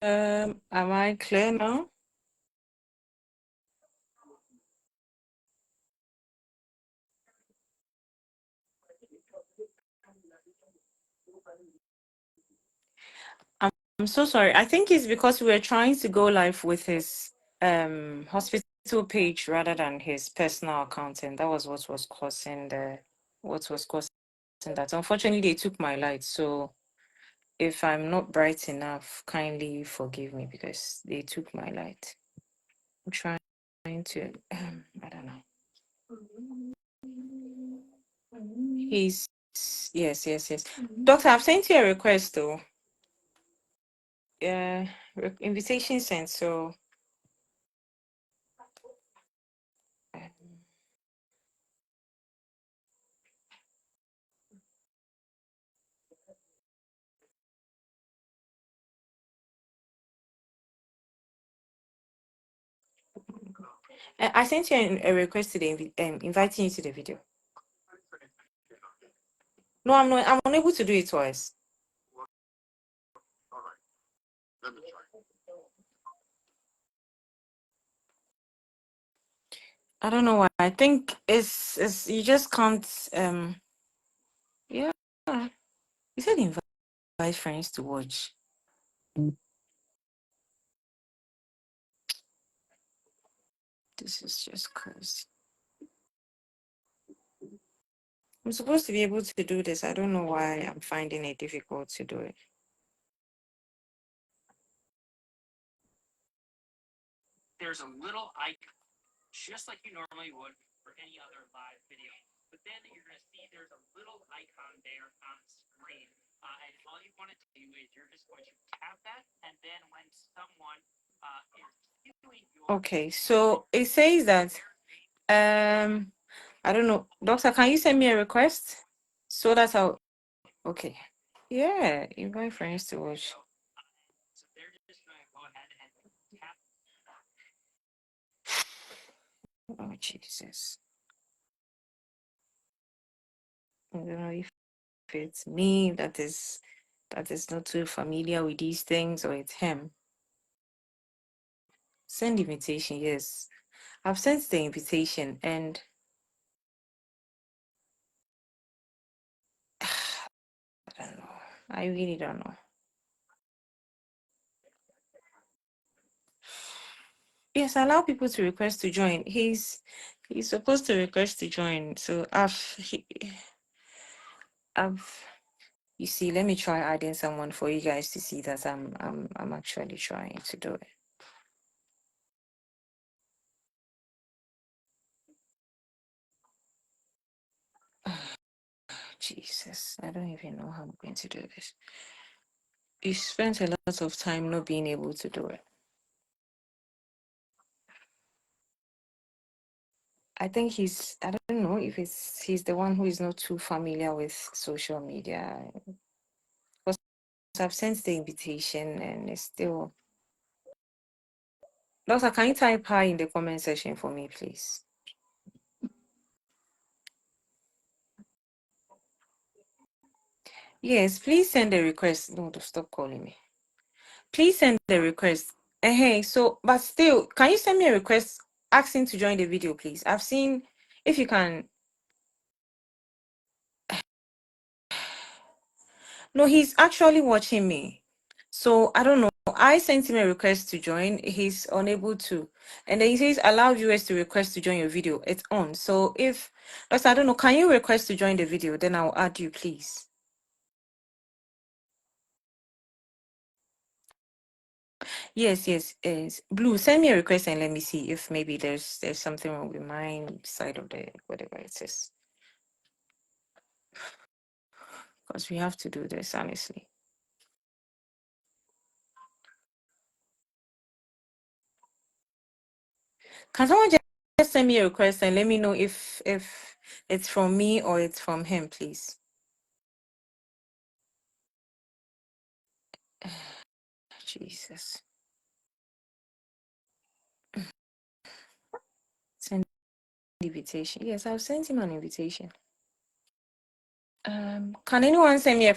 Am I clear now? I'm so sorry. I think it's because we were trying to go live with his hospital page rather than his personal account, and that was what was causing that. Unfortunately, they took my light, so if I'm not bright enough, kindly forgive me because they took my light. I'm trying to I don't know. He's yes. Doctor, I've sent you a request though. Yeah, invitation sent. So um, I sent you a request to the inviting you to the video. No, I'm not. I'm unable to do it twice. I don't know why. I think it's you just can't. Yeah. You said invite friends to watch. This is just crazy. I'm supposed to be able to do this. I don't know why I'm finding it difficult to do it. There's a little icon, just like you normally would for any other live video. But then you're going to see there's a little icon there on the screen. And all you want to do is you're just going to tap that. And then when someone is viewing your okay, so it says that, I don't know. Doctor, can you send me a request? So that's how, okay. Yeah, invite friends to watch. So they're just going to go ahead and tap. Oh, Jesus. I don't know if it's me that is not too familiar with these things or it's him. Send invitation, yes. I've sent the invitation and I don't know. I really don't know. Yes, allow people to request to join. He's supposed to request to join. So I've you see, let me try adding someone for you guys to see that I'm actually trying to do it. Jesus, I don't even know how I'm going to do this. You spent a lot of time not being able to do it. I think I don't know if he's the one who is not too familiar with social media. Because I've sent the invitation and it's still. Doctor, can you type hi in the comment section for me, please? Yes, please send a request. No, stop calling me. Please send the request. Hey, so, but still, can you send me a request asking to join the video, please? I've seen, if you can. No, he's actually watching me. So I don't know. I sent him a request to join. He's unable to. And then he says, allow viewers to request to join your video. It's on. So if, I don't know, can you request to join the video? Then I'll add you, please. Yes. Blue, send me a request and let me see if maybe there's something wrong with my side of the whatever it is. Because we have to do this, honestly. Can someone just send me a request and let me know if it's from me or it's from him, please? Jesus. Send invitation. Yes, I've sent him an invitation. Can anyone send me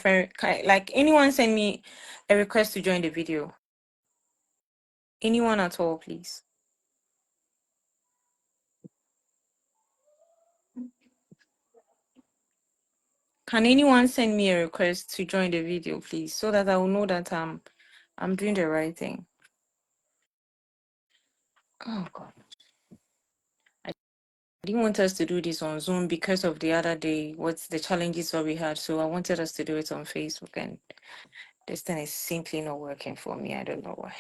like anyone send me a request to join the video? Anyone at all, please? Can anyone send me a request to join the video, please, so that I will know that I'm doing the right thing? Oh God. I didn't want us to do this on Zoom because of the other day, what's the challenges that we had. So I wanted us to do it on Facebook, and this thing is simply not working for me. I don't know why.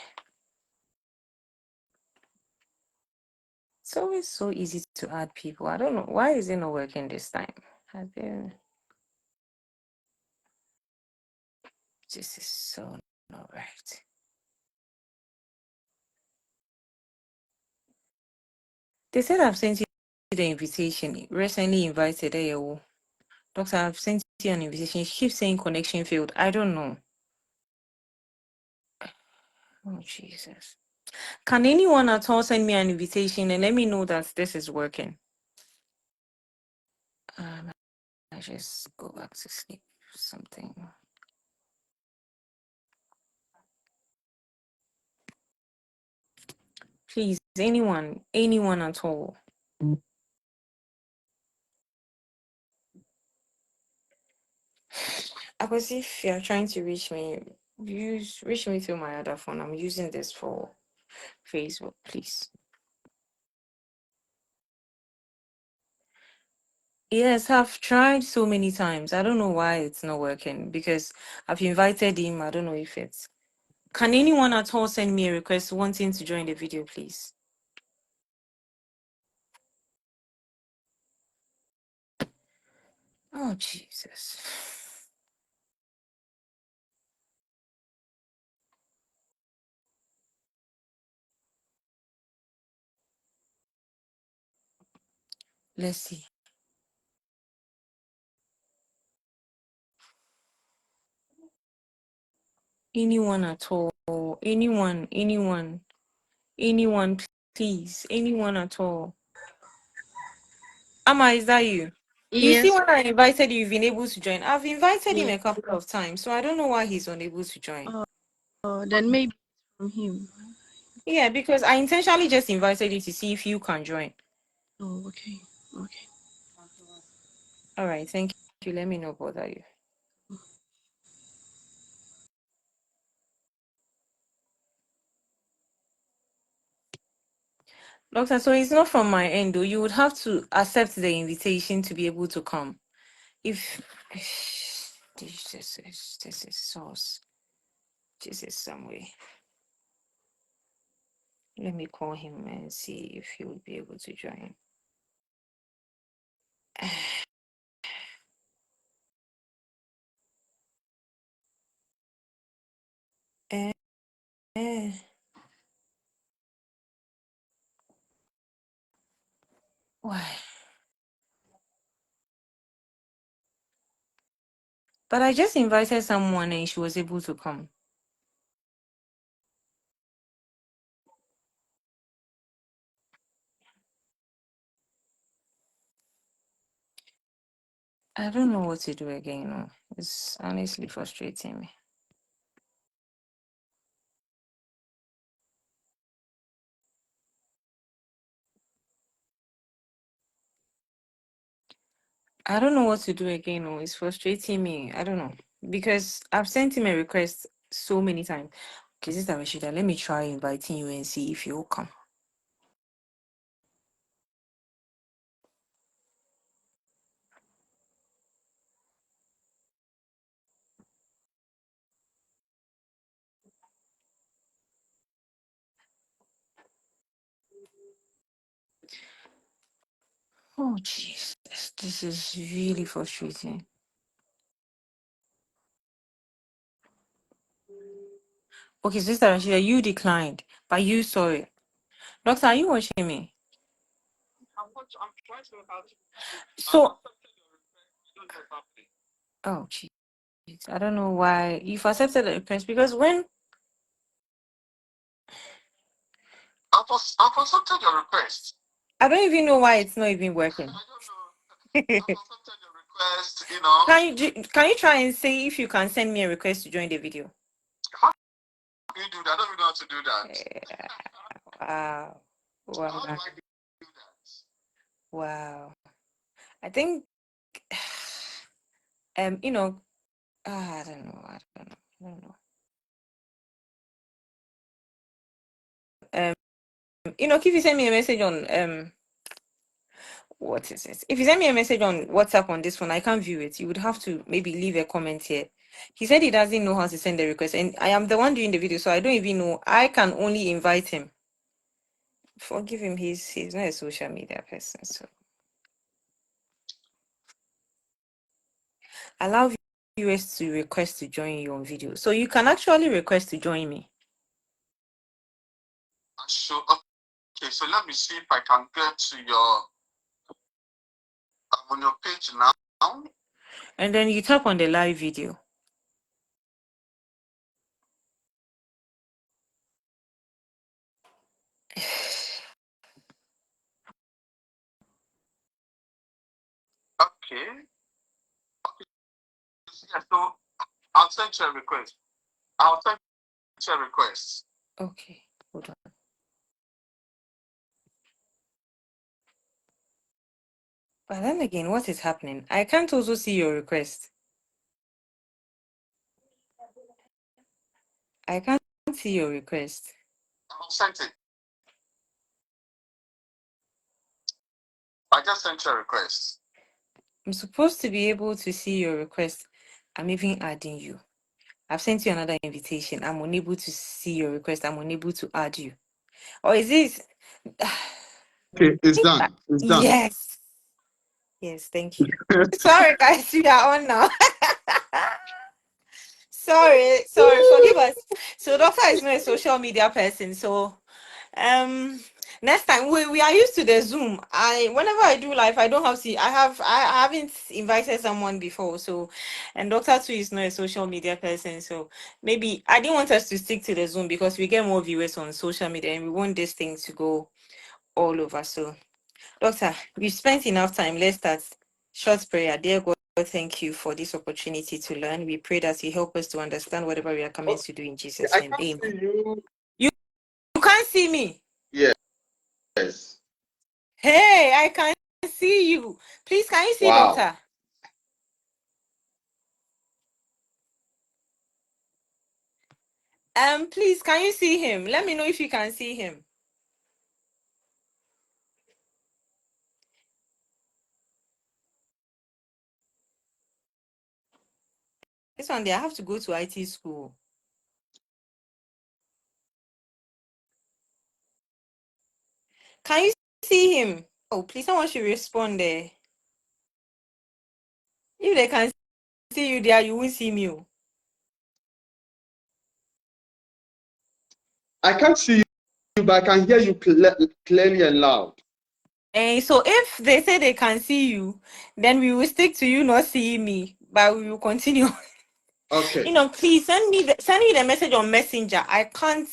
It's always so easy to add people. I don't know. Why is it not working this time? This is so not right. They said I've sent you the invitation. Recently invited AO. Doctor, I've sent you an invitation. She keeps saying connection failed. I don't know. Oh, Jesus. Can anyone at all send me an invitation and let me know that this is working? I just go back to sleep. Something. Please, anyone at all. Because if you're trying to reach me, reach me through my other phone. I'm using this for Facebook, please. Yes, I've tried so many times. I don't know why it's not working because I've invited him. I don't know if it's. Can anyone at all send me a request wanting to join the video, please? Oh, Jesus. Let's see. Anyone at all? Anyone, please. Anyone at all? Amma, is that you? You see, Yes. when I invited you, you've been able to join. I've invited him a couple of times, so I don't know why he's unable to join. Then maybe from him. Yeah, because I intentionally just invited you to see if you can join. Oh, okay. Okay. All right, thank you. Let me know bother you. Doctor, so it's not from my end, though. You would have to accept the invitation to be able to come. If this is sauce. This is some way. Let me call him and see if he would be able to join. Eh, eh. Why? But I just invited someone and she was able to come. I don't know what to do again. No. It's honestly frustrating me. I don't know what to do again. No. It's frustrating me. I don't know. Because I've sent him a request so many times. Okay, Sister Rashida, let me try inviting you and see if you'll come. Oh, Jesus. This is really frustrating. Okay, Sister Rashida, you declined, but you saw it. Doctor, are you watching me? I'm trying to look out. So, oh, jeez. I don't know why you've accepted the request because when I've accepted your request. I don't even know why it's not even working. I don't know. I've accepted your request, you know. Can you try and say if you can send me a request to join the video? can you do that? I don't even know how to do that. Wow. Wow. How do I do that? Wow. I think you know, I don't know. I don't know. I don't know. If you send me a message on what is it? If you send me a message on WhatsApp on this one, I can't view it. You would have to maybe leave a comment here. He said he doesn't know how to send the request, and I am the one doing the video, so I don't even know. I can only invite him. Forgive him, he's not a social media person, so allow viewers to request to join you on video. So you can actually request to join me. So okay, so let me see if I can get to your I'm on your page now. And then you tap on the live video. Okay. Yeah, so I'll send you a request. I'll send you a request. Okay, hold on. But then again, what is happening? I can't also see your request. I can't see your request. I'll send it. I just sent you a request. I'm supposed to be able to see your request. I'm even adding you. I've sent you another invitation. I'm unable to see your request. I'm unable to add you. Or is this? Okay, it's done. It's done. Yes. Yes, thank you. Sorry, guys, we are on now. Sorry, forgive us. So, Doctor is not a social media person, so next time we are used to the Zoom. Whenever I do live, I don't have to I haven't invited someone before, so and Doctor too is not a social media person, so maybe I didn't want us to stick to the Zoom because we get more viewers on social media and we want this thing to go all over. So Doctor, we've spent enough time. Let's start. Short prayer. Dear God, thank you for this opportunity to learn. We pray that you help us to understand whatever we are coming to do in Jesus' I name. can't Amen. see you. You can't see me. Yes. Hey, I can see you. Please, can you see Wow. Doctor? Please, can you see him? Let me know if you can see him. This one day, I have to go to IT school. Can you see him? Oh, please, someone should respond there. If they can see you there, you won't see me. Oh. I can't see you, but I can hear you clearly and loud. And so if they say they can see you, then we will stick to you not seeing me, but we will continue. Okay. Please send me the message on Messenger. I can't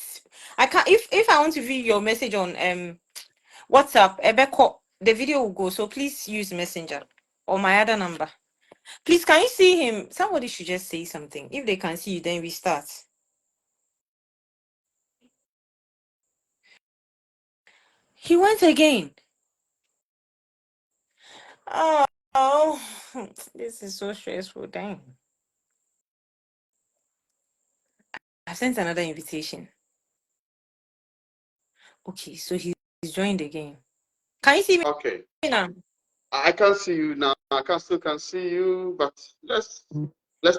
if I want to view your message on WhatsApp, Ebeko, the video will go. So please use Messenger or my other number. Please, can you see him? Somebody should just say something. If they can see you, then we start. He went again. Oh, this is so stressful. Dang. I sent another invitation. Okay, so he's joined again. Can you see me now? I can't see you now. I can see you, but let's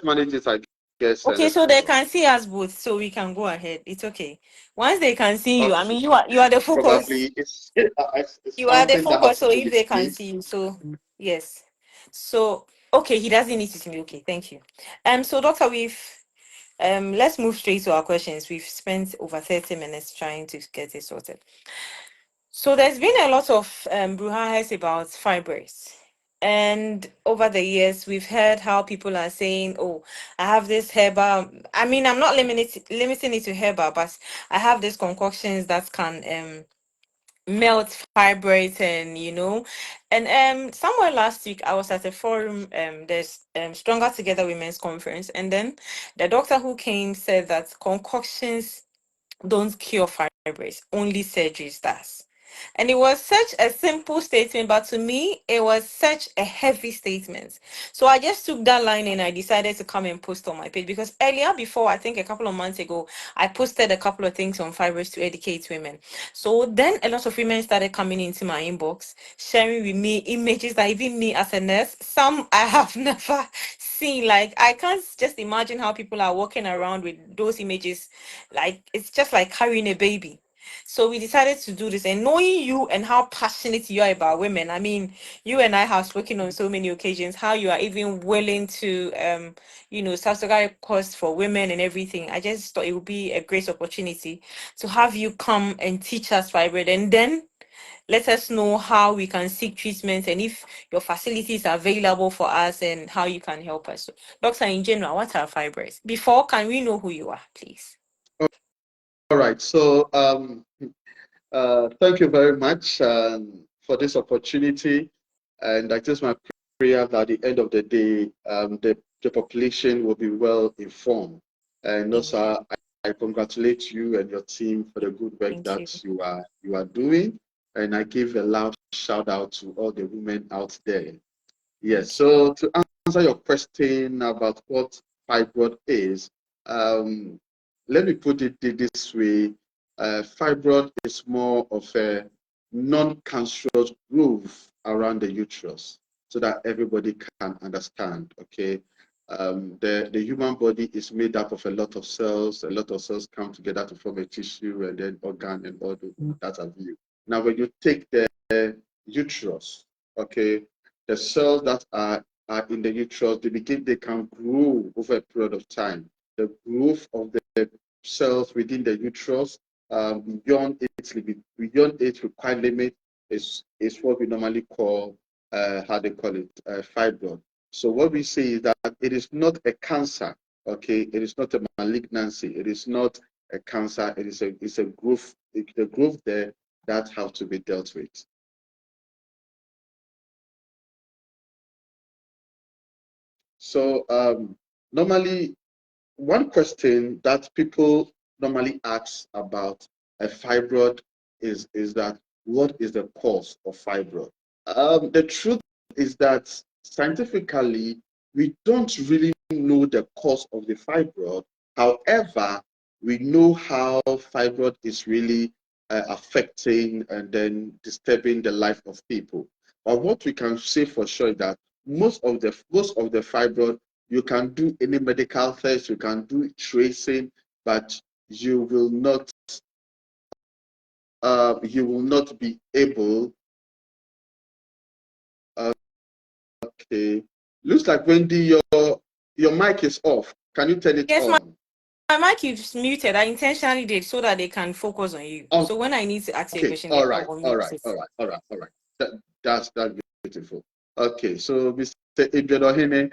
manage it, I guess. Okay, so they can see us both, so we can go ahead. It's okay. Once they can see you, I mean, you are the focus. Probably it's You are the something that focus, has so to do if with they can me. see you, so yes. So okay, he doesn't need to see me. Okay, thank you. So doctor, we've let's move straight to our questions. We've spent over 30 minutes trying to get it sorted. So there's been a lot of brouhahas about fibroids. And over the years, we've heard how people are saying, oh, I have this herbal. I mean, I'm not limiting it to herbal, but I have these concoctions that can melt fibroids and somewhere last week I was at a forum, there's Stronger Together Women's Conference, and then the doctor who came said that concoctions don't cure fibroids, only surgeries does. And it was such a simple statement, but to me, it was such a heavy statement. So I just took that line and I decided to come and post on my page, because earlier, before, I think a couple of months ago, I posted a couple of things on fibroids to educate women. So then a lot of women started coming into my inbox, sharing with me images that even me as a nurse, some I have never seen. Like, I can't just imagine how people are walking around with those images. Like, it's just like carrying a baby. So we decided to do this, and knowing you and how passionate you are about women. I mean, you and I have spoken on so many occasions how you are even willing to subsidize costs for women and everything. I just thought it would be a great opportunity to have you come and teach us fibroid, and then let us know how we can seek treatment and if your facilities are available for us and how you can help us. So, doctor, in general, what are fibroids? Before, can we know who you are, please? All right. So thank you very much for this opportunity. And I just my prayer that at the end of the day, the population will be well informed. And also, I congratulate you and your team for the good work Thank you. that you are doing. And I give a loud shout out to all the women out there. Yes. Thank you. So to answer your question about what fibroid is, um, let me put it this way. Fibroid is more of a non-cancerous growth around the uterus, so that everybody can understand. Okay. The human body is made up of a lot of cells. A lot of cells come together to form a tissue and then organ and all that have you. Now, when you take the uterus, okay, the cells that are in the uterus, they can grow over a period of time. The growth of the cells within the uterus beyond its required limit is what we normally call how they call it fibroid. So what we say is that it is not a cancer, okay? It is not a malignancy. It is not a cancer. It's a growth. The growth there that have to be dealt with. So normally, one question that people normally ask about a fibroid is that what is the cause of fibroid? The truth is that scientifically, we don't really know the cause of the fibroid. However, we know how fibroid is really affecting and then disturbing the life of people. But what we can say for sure is that most of the fibroid, you can do any medical test, you can do tracing, but you will not be able. Okay, looks like Wendy, your mic is off. Can you turn it Yes, on? my mic is muted. I intentionally did so that they can focus on you. Oh, So when I need to ask you a okay, question, all then I'll right, all unmute right, it. all right, all right, all right. That's beautiful. Okay, so Mr. Adrian Ohene,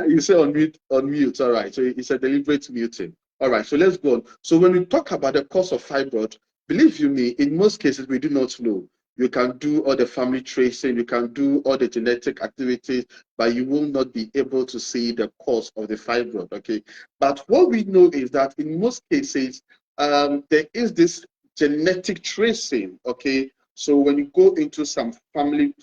you say unmute. All right. So it's a deliberate muting. All right. So let's go on. So when we talk about the cause of fibroid, believe you me, in most cases we do not know. You can do all the family tracing, you can do all the genetic activities, but you will not be able to see the cause of the fibroid. Okay. But what we know is that in most cases, there is this genetic tracing. Okay. So when you go into some family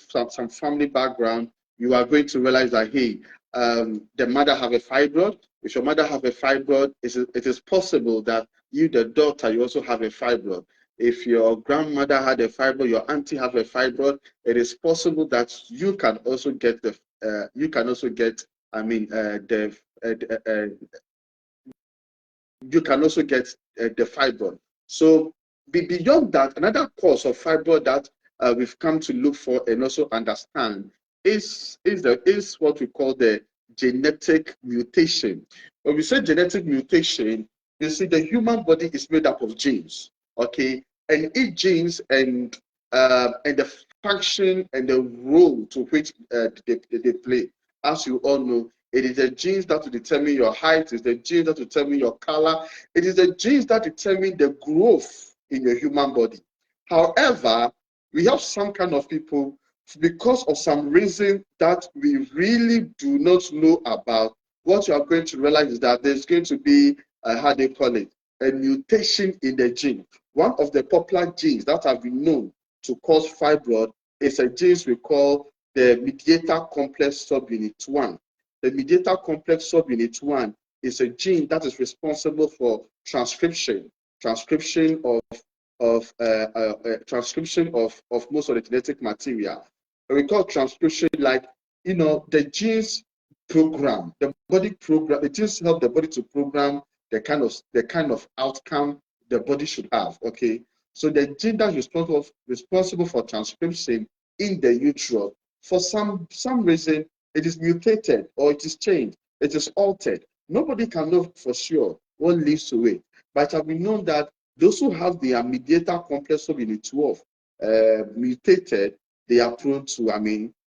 background, you are going to realize that hey, the mother have a fibroid. If your mother have a fibroid, it is possible that you, the daughter, you also have a fibroid. If your grandmother had a fibroid, your auntie have a fibroid, it is possible that you can also get I mean, you can also get the fibroid. So beyond that, another cause of fibroid that we've come to look for and also understand is what we call the genetic mutation. When we say genetic mutation, you see the human body is made up of genes, okay, and each genes and the function and the role to which they play. As you all know, it is the genes that will determine your height, it is the genes that will determine your color, it is the genes that determine the growth in your human body. However, we have some kind of people, because of some reason that we really do not know about, what you are going to realize is that there's going to be, how they call it, a mutation in the gene. One of the popular genes that have been known to cause fibroid is a gene we call the mediator complex subunit 1. The mediator complex subunit 1 is a gene that is responsible for transcription transcription of most of the genetic material. We call transcription like, the genes program, the body program, the genes help the body to program the kind of outcome the body should have. Okay. So the gene that's responsible for transcription in the uterus, for some reason, it is mutated or it is changed, it is altered. Nobody can know for sure what leads to it. But it has been known that those who have the mediator complex subunit 12 mutated, they are prone to,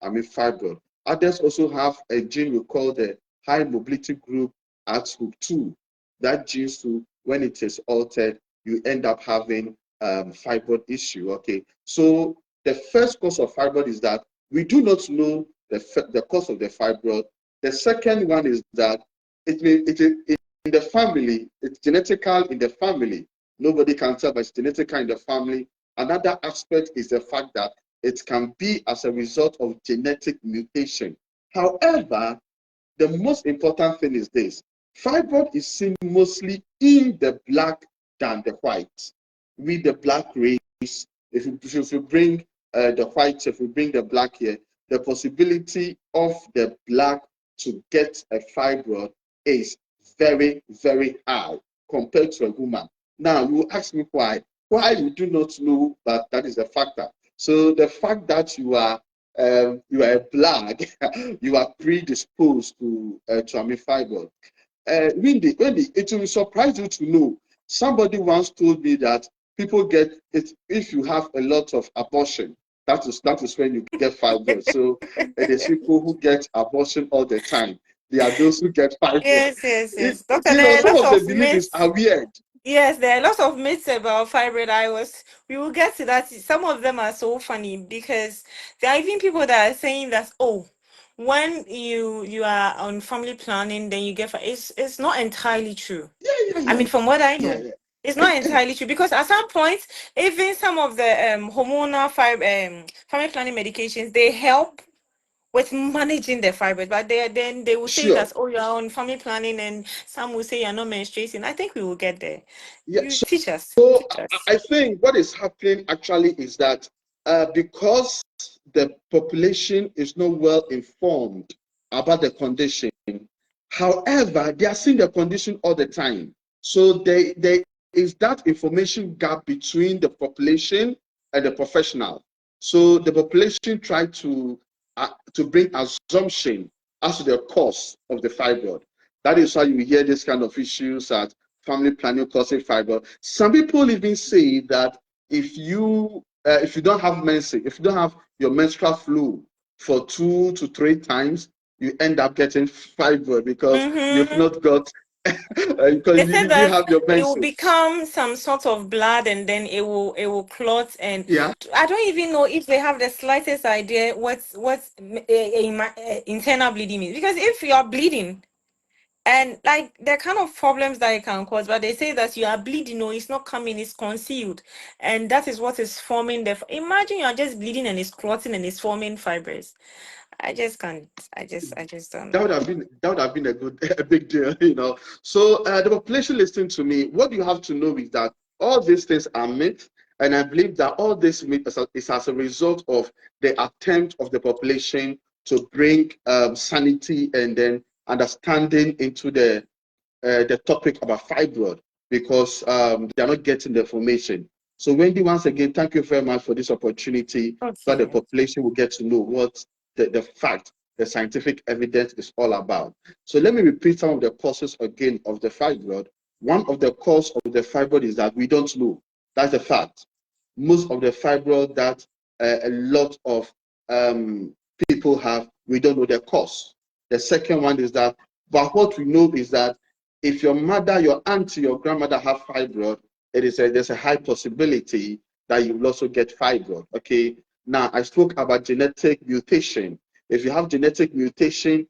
fibroid. Others also have a gene we call the high mobility group ATHOOK2. That gene too, when it is altered, you end up having fibroid issue. Okay, so the first cause of fibroid is that we do not know the cause of the fibroid. The second one is that it in the family, it's genetical in the family. Nobody can tell, but it's genetical in the family. Another aspect is the fact that it can be as a result of genetic mutation. However, the most important thing is this: fibroid is seen mostly in the black than the white. With the black race, if you bring the white, if you bring the black here, the possibility of the black to get a fibroid is very, very high compared to a woman. Now, you ask me why. Why you do not know that that is a factor. So the fact that you are a black, you are predisposed to fibroid. It will surprise you to know. Somebody once told me that people get it if you have a lot of abortion. That is when you get fibroid. So it is people who get abortion all the time. They are those who get fibroid. Yes, yes, yes. Doctor, there are Some lots of the of beliefs are myths. weird. Yes, there are lots of myths about fibroid. We will get to that. Some of them are so funny because there are even people that are saying that, oh, when you are on family planning, then you get it's not entirely true. Yeah, yeah, I yeah, mean, from what I yeah, know, yeah. it's not entirely true because at some point, even some of the hormonal family planning medications, they help with managing the fibroids, but then they will say Sure. that, oh, you're on family planning, and some will say you're not menstruating. I think we will get there. Yeah. You teach us. So Teach us. I think what is happening actually is that because the population is not well informed about the condition, however, they are seeing the condition all the time. So there is that information gap between the population and the professional. So the population try to bring assumption as to the cause of the fibroid. That is why you hear this kind of issues at family planning causing fibroid. Some people even say that if you don't have menses, if you don't have your menstrual flow for 2 to 3 times, you end up getting fibroid because you've Mm-hmm. not got because They you said didn't that have your it will menses. become some sort of blood, and then it will clot. And Yeah, I don't even know if they have the slightest idea what's internal bleeding means. Because if you are bleeding, and like the kind of problems that it can cause, but they say that you are bleeding, no, it's not coming, it's concealed, and that is what is forming imagine you are just bleeding and it's clotting and it's forming fibers. I just can't. I just don't that know. would have been a big deal, So the population listening to me, what you have to know is that all these things are myths, and I believe that all this myth is as a result of the attempt of the population to bring sanity and then understanding into the topic about fibroid because they are not getting the information. So Wendy, once again, thank you very much for this opportunity so the Okay. population will get to know what the fact, the scientific evidence is all about. So let me repeat some of the causes again of the fibroid. One of the cause of the fibroid is that we don't know. That's the fact. Most of the fibroid that a lot of people have, we don't know the cause. The second one is that, but what we know is that if your mother, your auntie, your grandmother have fibroid, there's a high possibility that you will also get fibroid. Okay. Now I spoke about genetic mutation. If you have genetic mutation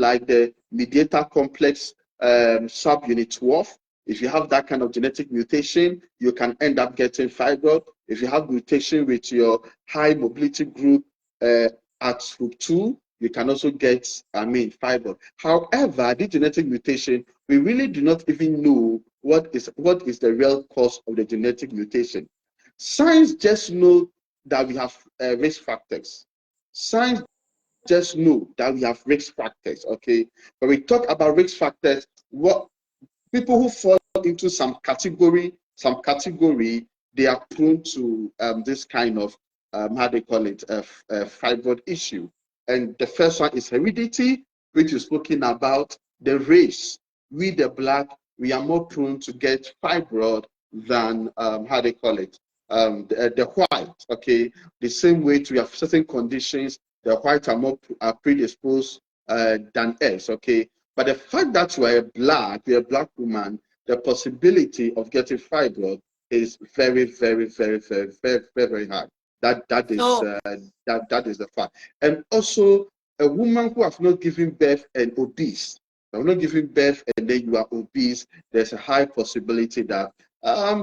like the mediator complex subunit 12, If you have that kind of genetic mutation, you can end up getting fibroid. If you have mutation with your high mobility group at group 2, you can also get, fibroid. However, the genetic mutation, we really do not even know what is the real cause of the genetic mutation. Science just know that we have risk factors. Science just know that we have risk factors. Okay, when we talk about risk factors, what people who fall into some category, they are prone to this kind of how they call it a fibroid issue. And the first one is heredity, which is spoken about. The race, we the black, we are more prone to get fibroid than how they call it the white. Okay, the same way we have certain conditions, the white are more predisposed than us. Okay, but the fact that you're a black woman, the possibility of getting fibroid is very, very, very, very, very, very, very high. That is So that is the fact. And also, a woman who has not given birth and obese, you have not given birth and then you are obese, there's a high possibility that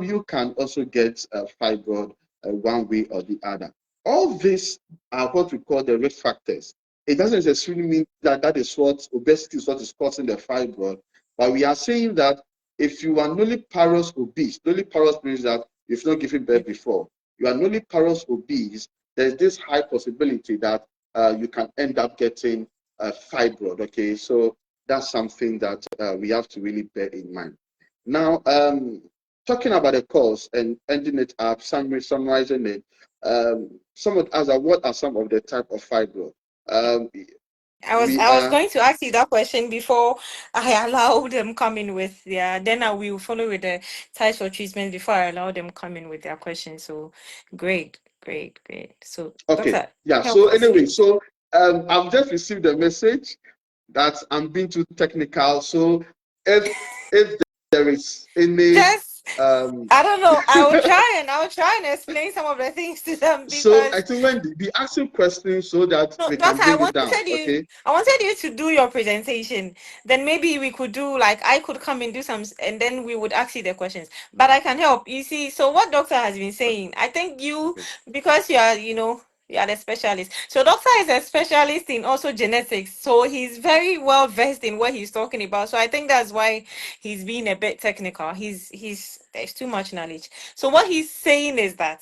you can also get fibroid one way or the other. All these are what we call the risk factors. It doesn't necessarily mean that that is what obesity is what is causing the fibroid, but we are saying that if you are nulliparous obese, nulliparous means that you've not given birth before, you are nulliparous obese, there's this high possibility that you can end up getting fibroid. Okay, so that's something that we have to really bear in mind. Now, talking about the cause and ending it up, summarizing it, some of us are what are some of the type of fibroid? Um, we I was are going to ask you that question before I allow them come in with their. Then I will follow with the types of treatment before I allow them come in with their questions. So great, great, great. So okay. doctor, Yeah. help So us, anyway, please. so I've just received a message that I'm being too technical. So if there is any Just um, I don't know. I will try and explain some of the things to them so I because think when be asking questions so that no, we can daughter, bring it down. Okay. I wanted you to do your presentation. Then maybe we could do like I could come and do some, and then we would ask you the questions. But I can help. You see, so what doctor has been saying, I think you, Okay. because you are, you are the specialist. So doctor is a specialist in also genetics. So he's very well versed in what he's talking about. So I think that's why he's being a bit technical. There's too much knowledge. So what he's saying is that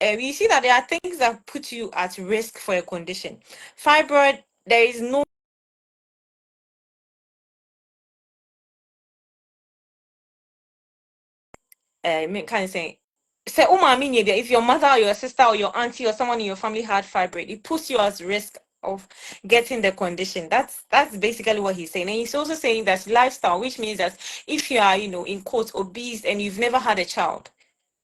you see that there are things that put you at risk for a condition. Fibroid, there is no kind of saying. Say, oh, mommy, if your mother or your sister or your auntie or someone in your family had fibroid, it puts you at risk of getting the condition. That's basically what he's saying. And he's also saying that lifestyle, which means that if you are, in quotes, obese and you've never had a child,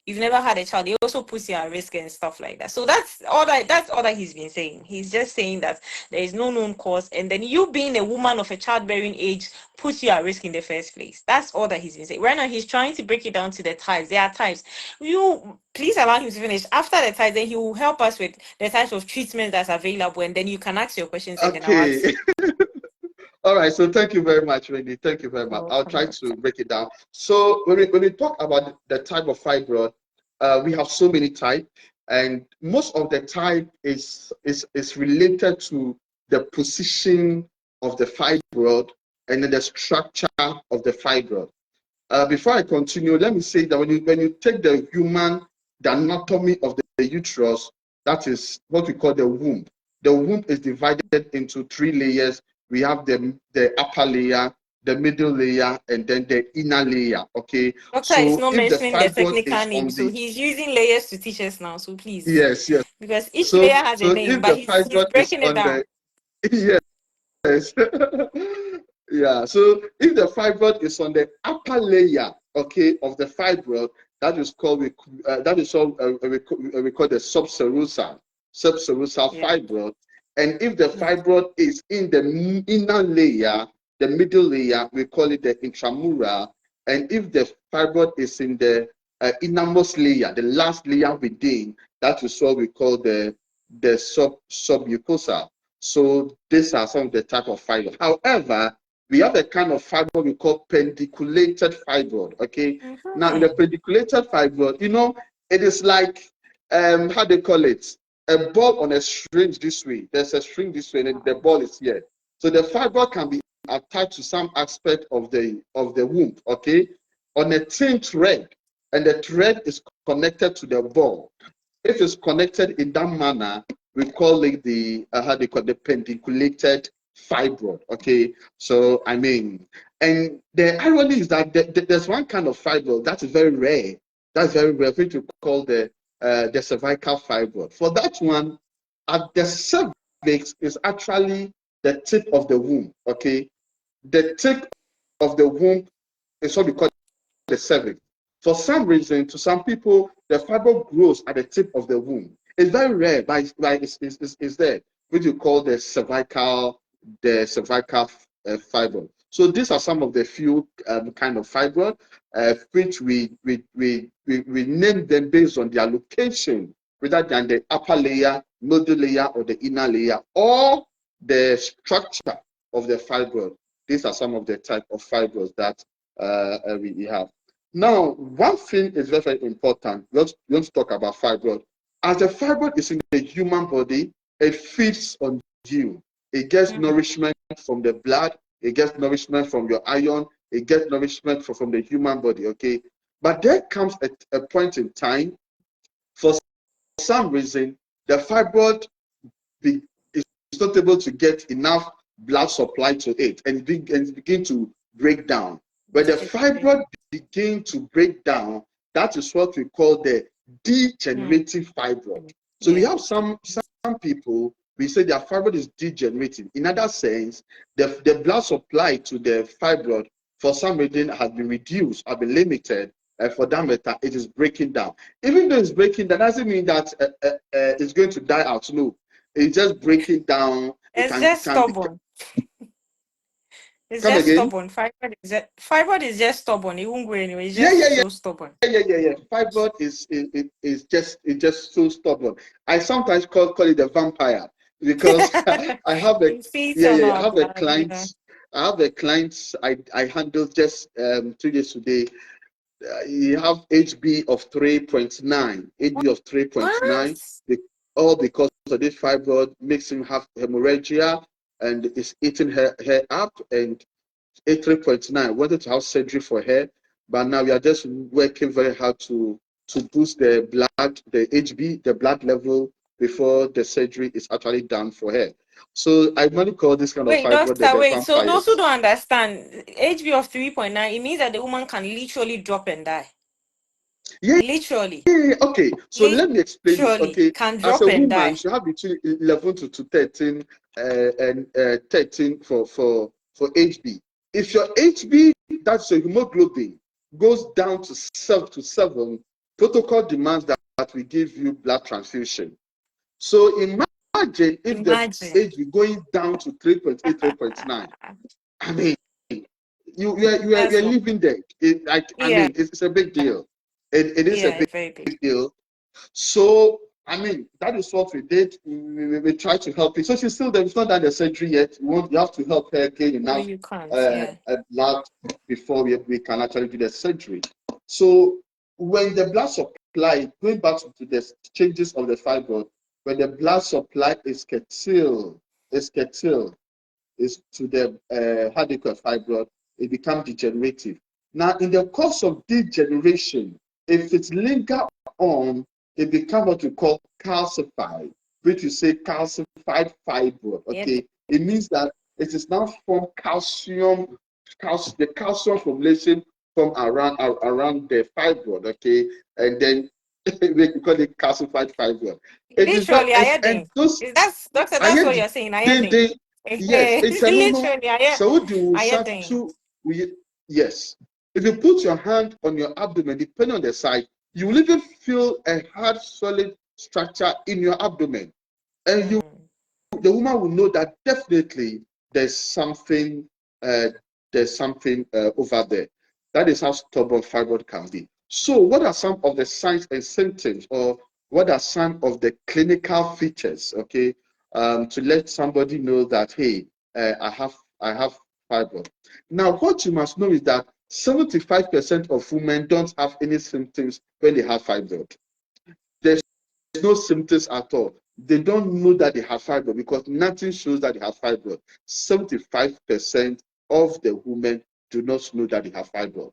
it also puts you at risk and stuff like that. So that's all that he's been saying. He's just saying that there is no known cause, and then you being a woman of a childbearing age puts you at risk in the first place. That's all that he's been saying. Right now he's trying to break it down to the types. There are types. You please allow him to finish. After the types, then he will help us with the types of treatment that's available, and then you can ask your questions and then I'll Okay. answer. All right, so thank you very much, Wendy. Thank you very You're much. I'll welcome, try doctor. to break it down. So when we talk about the type of fibroid, we have so many types, and most of the type is related to the position of the fibroid and then the structure of the fibroid. Before I continue, let me say that when you take the anatomy of the uterus, that is what we call the womb. The womb is divided into three layers. We have the upper layer, the middle layer, and then the inner layer. Okay, Doctor is so not if the mentioning the fibroid technical is name, on so the he's using layers to teach us now. So please, yes, yes. because each layer So has a so name, if but the he's fibroid is breaking it on down. the yes. Yes. Yeah. So if the fibroid is on the upper layer, okay, of the fibroid, that is called that is all we call the subserosal Yeah. fibroid. And if the Mm. fibroid is in the inner layer, the middle layer, we call it the intramural. And if the fibroid is in the innermost layer, the last layer within, that is what we call the submucosal. So these are some of the type of fibroid. However, we have a kind of fibroid we call pendiculated fibroid. Okay. Now, in the pendiculated fibroid, it is like how they call it, a ball on a string this way. There's a string this way, and the ball is here. So the fibroid can be attached to some aspect of the womb, okay, on a thin thread, and the thread is connected to the ball. If it's connected in that manner, we call it the how they call the pendiculated fibroid. Okay, so I mean, and the irony is that there's one kind of fibroid that is very rare. That's very rare, which we call the cervical fibroid. For that one, at the cervix is actually the tip of the womb. Okay, the tip of the womb is what we call the cervix. For some reason, to some people, the fibroid grows at the tip of the womb. It's very rare, but it's there, which you call the cervical fibroid. So these are some of the few kind of fibroid, which we name them based on their location, rather than the upper layer, middle layer, or the inner layer, or the structure of the fibroid. These are some of the type of fibroids that we have. Now, one thing is very, very important. We want to talk about fibroid. As the fibroid is in the human body, it feeds on you. It gets nourishment from the blood. It gets nourishment from your iron. It gets nourishment from the human body, okay? But there comes a point in time, for some reason, the fibroid is not able to get enough blood supply to it, and it begin to break down. When the fibroid begin to break down, that is what we call the degenerative fibroid. So we have some people, we say their fibroid is degenerating. In other sense, the blood supply to the fibroid for some reason has been reduced, has been limited. For that matter, it is breaking down. Even though it's breaking down, doesn't mean that it's going to die out. No, it's just breaking down. It's just stubborn. It's just stubborn. Fibroid is just stubborn. It won't go anywhere. It's just so stubborn. Yeah. Fibroid is just so stubborn. I sometimes call it a vampire, because I have a client. I have a client I handle just 2 days today. You have HB of 3.9, HB of 3.9, all because of this fibroid makes him have hemorrhagia and is eating her up, and 3.9 wanted to have surgery for her, but now we are just working very hard to boost the blood, the HB, the blood level before the surgery is actually done for her. So I want to call this kind of fibroid the vampires. So those who don't understand, HB of 3.9, it means that the woman can literally drop and die. Literally. Okay, so let me explain this. Okay, as a woman, she have between 11 to 13 and 13 for HB. If your HB, that's your hemoglobin, goes down to 7, protocol demands that we give you blood transfusion. So imagine if the HB going down to 3.8, 3.9. I mean, you're living there. I mean, it's a big deal. It is a big deal. So, I mean, that is what we did. We tried to help it. So she's still there. We've not done the surgery yet. You have to help her gain enough blood before we can actually do the surgery. So when the blood supply, going back to the changes of the fibroid, when the blood supply is curtailed, is to the fibroid, it becomes degenerative. Now, in the course of degeneration, if it lingers on, it becomes what we call calcified, which you say calcified fibroid. Okay, it means that it is now formed the calcium formulation from around the fibroid. Okay, and then we call it calcified fibroid. Literally, that's what you're saying. Yes, it's a so do yes. If you put your hand on your abdomen, depending on the side, you will even feel a hard, solid structure in your abdomen, and the woman will know that definitely there's something over there. That is how stubborn fibroid can be. So, what are some of the signs and symptoms, or what are some of the clinical features? Okay, to let somebody know that, hey, I have fibroid. Now, what you must know is that 75% of women don't have any symptoms when they have fibroid. There's no symptoms at all. They don't know that they have fibroid because nothing shows that they have fibroid. 75% of the women do not know that they have fibroid.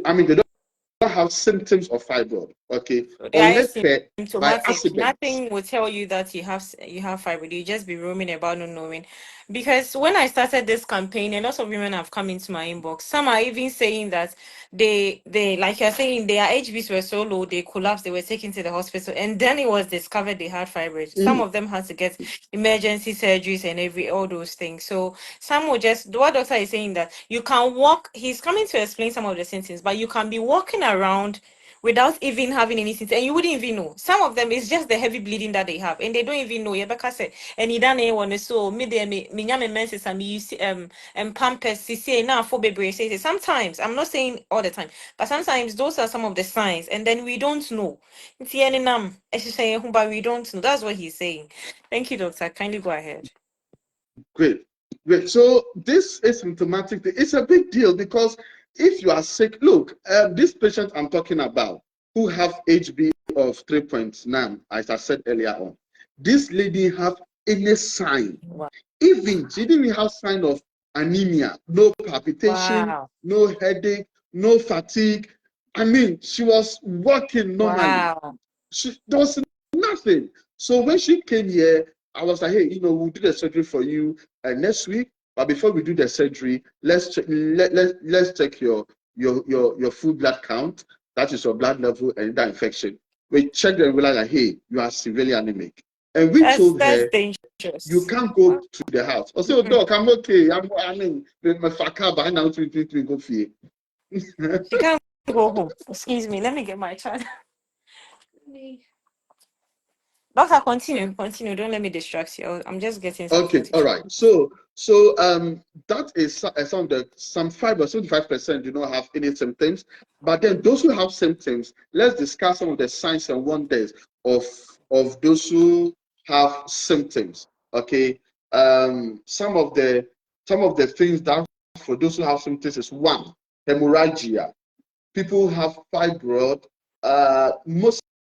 I mean, they don't have symptoms of fibroid, okay, So they are unless by asymptomatic. accident. Nothing will tell you that you have fibroid. You just be roaming about not knowing. Because when I started this campaign, a lot of women have come into my inbox. Some are even saying that they like you're saying their HBs were so low they collapsed. They were taken to the hospital, and then it was discovered they had fibroid. Some of them had to get emergency surgeries and all those things. So some will just what doctor is saying that you can walk. He's coming to explain some of the symptoms, but you can be walking around without even having any symptoms, and you wouldn't even know. Some of them is just the heavy bleeding that they have, and they don't even know. Rebecca said, and he done one so me there me nyame menses and me use and pampers say now for baby say sometimes. I'm not saying all the time, but sometimes those are some of the signs, and then we don't know. It's any num I should say but we don't know. That's what he's saying. Thank you, doctor. Kindly go ahead. Great, great. So this asymptomatic thing, it's a big deal because if you are sick, look, this patient I'm talking about who have HB of 3.9, as I said earlier on, this lady have any sign, Wow. even she didn't have sign of anemia, no palpitation, Wow. no headache, no fatigue. I mean, she was working normally. Wow. There was nothing. So when she came here, I was like, hey, we'll do the surgery for you next week. But before we do the surgery, let's check. Let's check your full blood count. That is your blood level and that infection. We checked and realized that hey, you are severely anemic. And we told That's her you dangerous. can't go to the house. I said, oh, Mm-mm. doc, I'm okay. I mean, my faka behind now to go fear. She can't go home. Excuse me. Let me get my child. Doctor, continue. Don't let me distract you. I'm just getting something Okay, to all chew. right. So that is some fiber, 75% do not have any symptoms. But then those who have symptoms, let's discuss some of the signs and wonders of those who have symptoms. Okay. Some of the things that for those who have symptoms is one, hemorrhagia. People who have fibroid,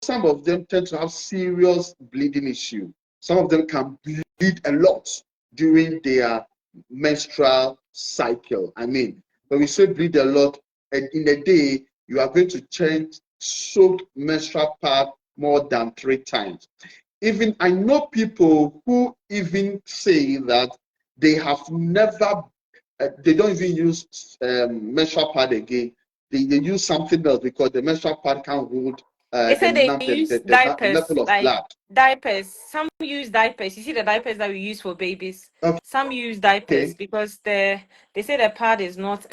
some of them tend to have serious bleeding issue. Some of them can bleed a lot during their menstrual cycle. I mean, when we say bleed a lot, and in a day, you are going to change soaked menstrual pad more than 3 times. Even I know people who even say that they have never, they don't even use menstrual pad again. They use something else because the menstrual pad can hold They the, say they num- use the diapers, level of like blood. diapers. Some use diapers. You see the diapers that we use for babies. Some use diapers Okay, because they say the pad is not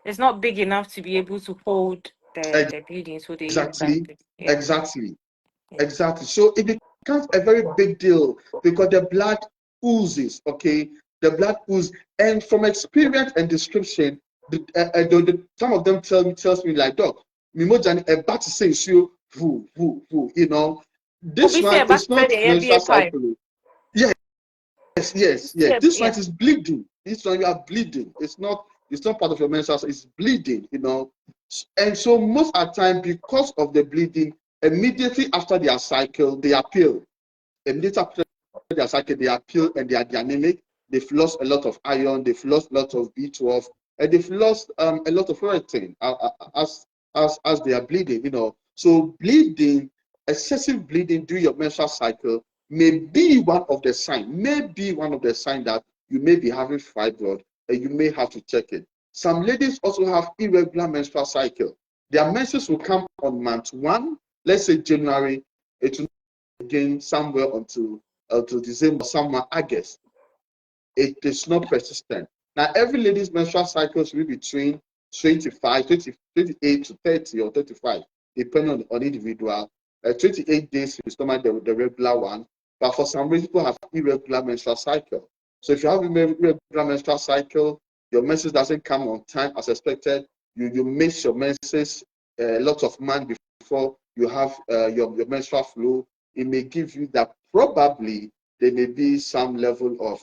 it's not big enough to be able to hold the bleeding, so they use exactly, diapers. Yeah. exactly. Yeah. Exactly. So it becomes a very big deal because the blood oozes, okay? The blood oozes. And from experience and description, some of them tells me like, doc, mimojani a bat says you, this Obi say one about is the not menstrual ABA pipe. cycle. Yes, yes. This one Yeah. is bleeding. This one you are bleeding. It's not part of your menstrual cycle, it's bleeding. And so most of the time, because of the bleeding, immediately after their cycle, they appeal. Immediately after their cycle, they appeal and they are anemic. They've lost a lot of iron, they've lost a lot of B12, and they've lost a lot of ferritin as they are bleeding. So bleeding, excessive bleeding during your menstrual cycle may be one of the signs, that you may be having fibroid and you may have to check it. Some ladies also have irregular menstrual cycle. Their menses will come on month 1, let's say January, it will again somewhere until December, somewhere August. It is not persistent. Now, every lady's menstrual cycle should be between 25, 20, 28 to 30 or 35, depending on individual. 28 days is normally the regular one, but for some reason, people have irregular menstrual cycle. So if you have a irregular menstrual cycle, your menses doesn't come on time as expected, you miss your menses a lot of months before you have your menstrual flow, it may give you that probably there may be some level of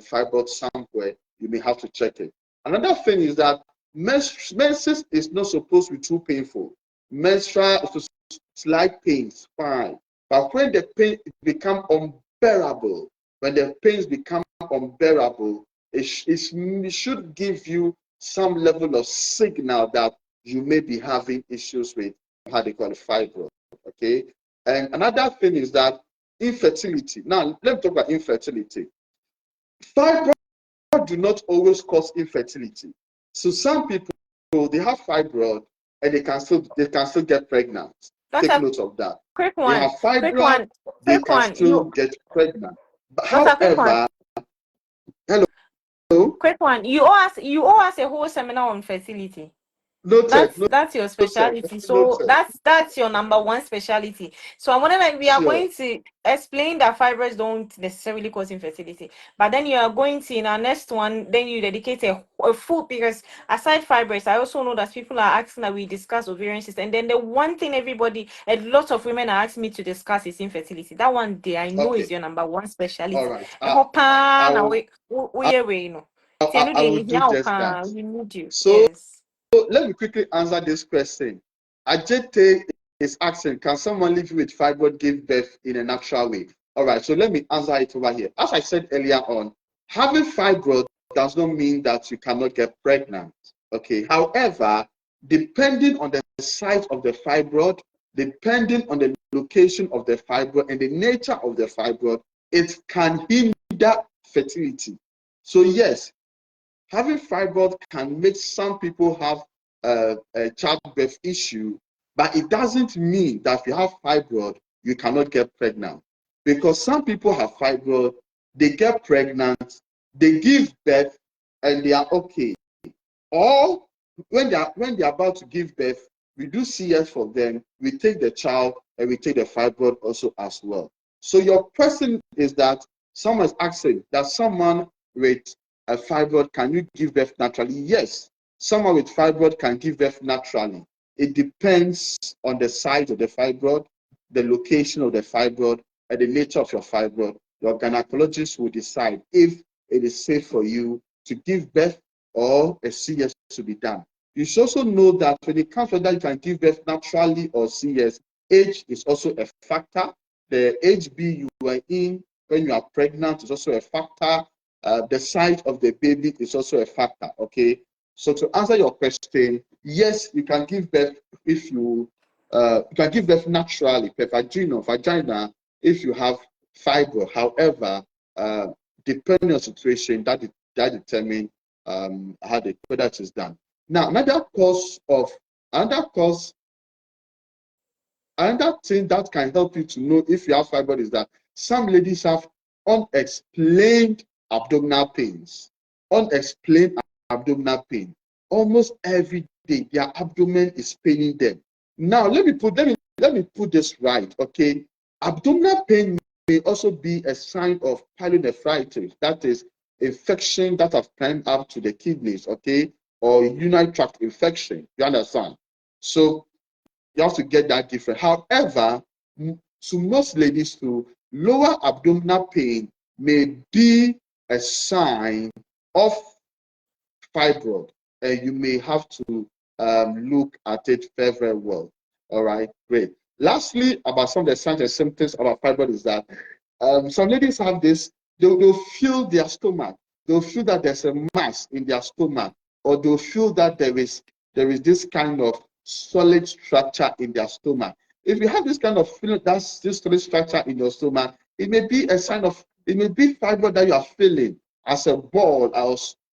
fibroid somewhere you may have to check it. Another thing is that menses is not supposed to be too painful. Menstrual slight pains, fine. But when the pain become unbearable, when the pains become unbearable, it should give you some level of signal that you may be having issues with how they call it fibroid. Okay. And another thing is that infertility. Now, let me talk about infertility. Fibroid do not always cause infertility. So some people, they have fibroid and they can still get pregnant. Take note of that. Quick They one. have fibroid, they Quick can one. still get pregnant. But Quick one. however, hello. Quick one. You owe us a whole seminar on fertility. Noted. That's your specialty. So Noted. that's your number one specialty. So I wonder, like, we are going to explain that fibroids don't necessarily cause infertility, but then you are going to, in our next one, then you dedicate a full, because aside fibroids, I also know that people are asking that we discuss ovarian cysts, and then the one thing a lot of women are asking me to discuss is infertility. That one day I know is your number one specialty. All right. I will do just that. We need you. So Yes. let me quickly answer this question. Ajete is asking, can someone live with fibroid give birth in a natural way? All right, so let me answer it over here. As I said earlier on, having fibroid does not mean that you cannot get pregnant. Okay. However, depending on the size of the fibroid, depending on the location of the fibroid and the nature of the fibroid, it can hinder fertility. So yes, having fibroid can make some people have a childbirth issue, but it doesn't mean that if you have fibroid, you cannot get pregnant. Because some people have fibroid, they get pregnant, they give birth, and they are okay. Or when they're about to give birth, we do CS for them, we take the child and we take the fibroid also as well. So your question is that someone's asking that someone with a fibroid, can you give birth naturally? Yes, someone with fibroid can give birth naturally. It depends on the size of the fibroid, the location of the fibroid, and the nature of your fibroid. Your gynecologist will decide if it is safe for you to give birth or a CS to be done. You should also know that when it comes to whether you can give birth naturally or CS, age is also a factor. The HB you are in when you are pregnant is also a factor. The size of the baby is also a factor. Okay. So to answer your question, yes, you can give birth if you can give birth naturally, per vagina, if you have fibroid. However, depending on the situation, that determines how the product is done. Now, another thing that can help you to know if you have fibroid is that some ladies have unexplained abdominal pains. Unexplained abdominal pain. Almost every day, their abdomen is paining them. Now, let me put this right, okay? Abdominal pain may also be a sign of pyelonephritis, that is infection that have climbed up to the kidneys, okay, or urinary tract infection. You understand? So you have to get that different. However, to most ladies, too, lower abdominal pain may be a sign of fibroid, and you may have to look at it very, very well. All right, great. Lastly, about some of the signs and symptoms about fibroid is that some ladies have this, they'll feel their stomach, they'll feel that there's a mass in their stomach, or they'll feel that there is this kind of solid structure in their stomach. If you have this kind of feeling, that's this solid structure in your stomach, it may be a sign of, it may be fibroid that you are feeling as a ball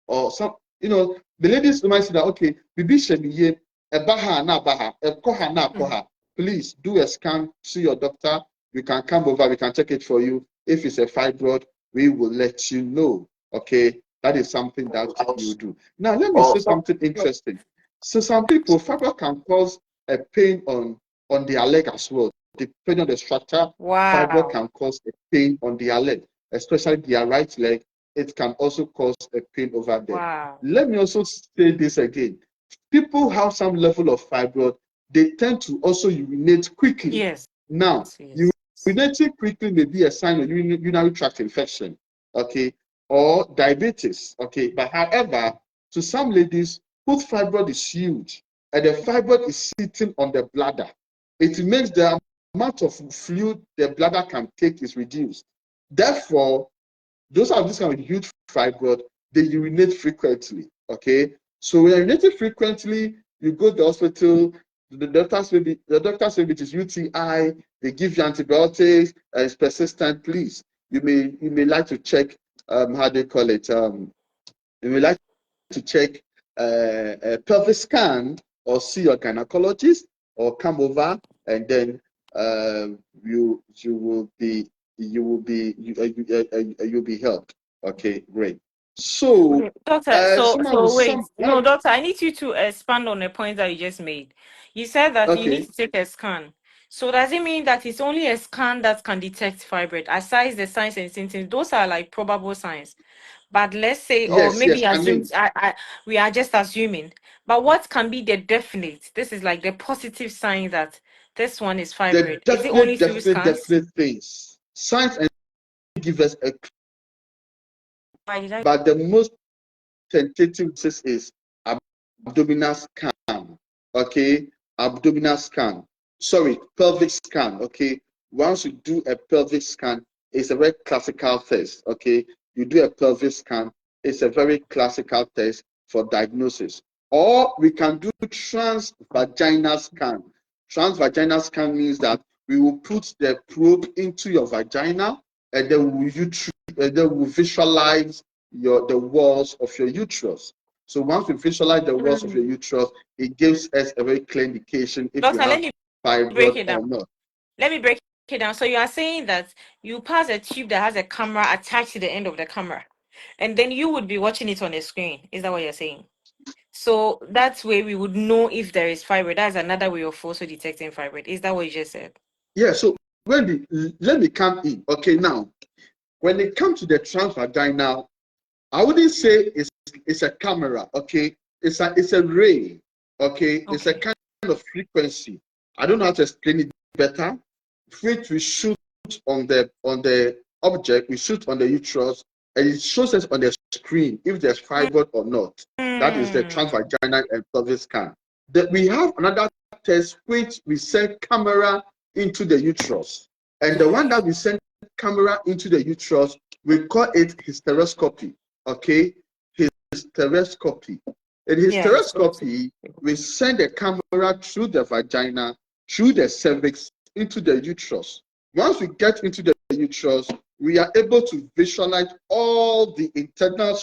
or some, the ladies might say that, okay, bibi shemiye, ebaha na baha, ekoha na koha. Please do a scan, see your doctor. We can come over, we can check it for you. If it's a fibroid, we will let you know. Okay, that is something that you do. Now, let me say something interesting. So some people, fibroid can cause a pain on their leg as well. Depending on the structure, fibroid can cause a pain on their leg, especially their right leg. It can also cause a pain over there. Wow. Let me also say this again. People have some level of fibroid, they tend to also urinate quickly. Yes. Now, Yes. urinating quickly may be a sign of urinary tract infection. Okay. or diabetes. Okay, but however, to some ladies whose fibroid is huge and the fibroid is sitting on the bladder, it makes the amount of fluid the bladder can take is reduced. Therefore, those are this kind of huge fibroid, they urinate frequently. Okay, so when you're urinating frequently, you go to the hospital. The doctors say it is UTI. They give you antibiotics and it's persistent. Please, you may like to check how they call it. You may like to check a pelvic scan or see your gynecologist or come over, and then you'll be helped. Okay, great. So Okay, doctor. So wait, no, one doctor. I need you to expand on the point that you just made. You said that you need okay. to take a scan. So does it mean that it's only a scan that can detect fibroid? Aside the signs and symptoms, those are like probable signs. But let's say, or Yes, maybe yes. I assume, mean, we are just assuming. But what can be the definite? This is like the positive sign that this one is the fibroid. Is it only definite, through definite, scans? definite things. Science and give us a, Why did I? but the most tentative is abdominal scan. Okay, abdominal scan. Sorry, pelvic scan. Okay, once you do a pelvic scan, it's a very classical test. Okay, you do a pelvic scan, it's a very classical test for diagnosis. Or we can do transvaginal scan. Transvaginal scan means that we will put the probe into your vagina, and then we'll visualize the walls of your uterus. So once we visualize the walls of your uterus, it gives us a very clear indication if you Doctor, let have me break fibroid it down. or not. Let me break it down. So you are saying that you pass a tube that has a camera attached to the end of the camera, and then you would be watching it on the screen. Is that what you're saying? So that's way we would know if there is fibroid. That's another way of also detecting fibroid. Is that what you just said? Yeah, so let me come in. Okay, now when it comes to the transvaginal, I wouldn't say it's a camera. Okay, it's a ray. Okay, it's a Okay. kind of frequency. I don't know how to explain it better. Which we shoot on the object, we shoot on the uterus, and it shows us on the screen if there's fibroid or not. That is the Hmm. transvaginal and pelvic scan. That we have another test which we send camera into the uterus, and the one that we send camera into the uterus, we call it hysteroscopy. Okay, hysteroscopy. In Yeah, it's good. hysteroscopy, we send the camera through the vagina, through the cervix, into the uterus. Once we get into the uterus, we are able to visualize all the internal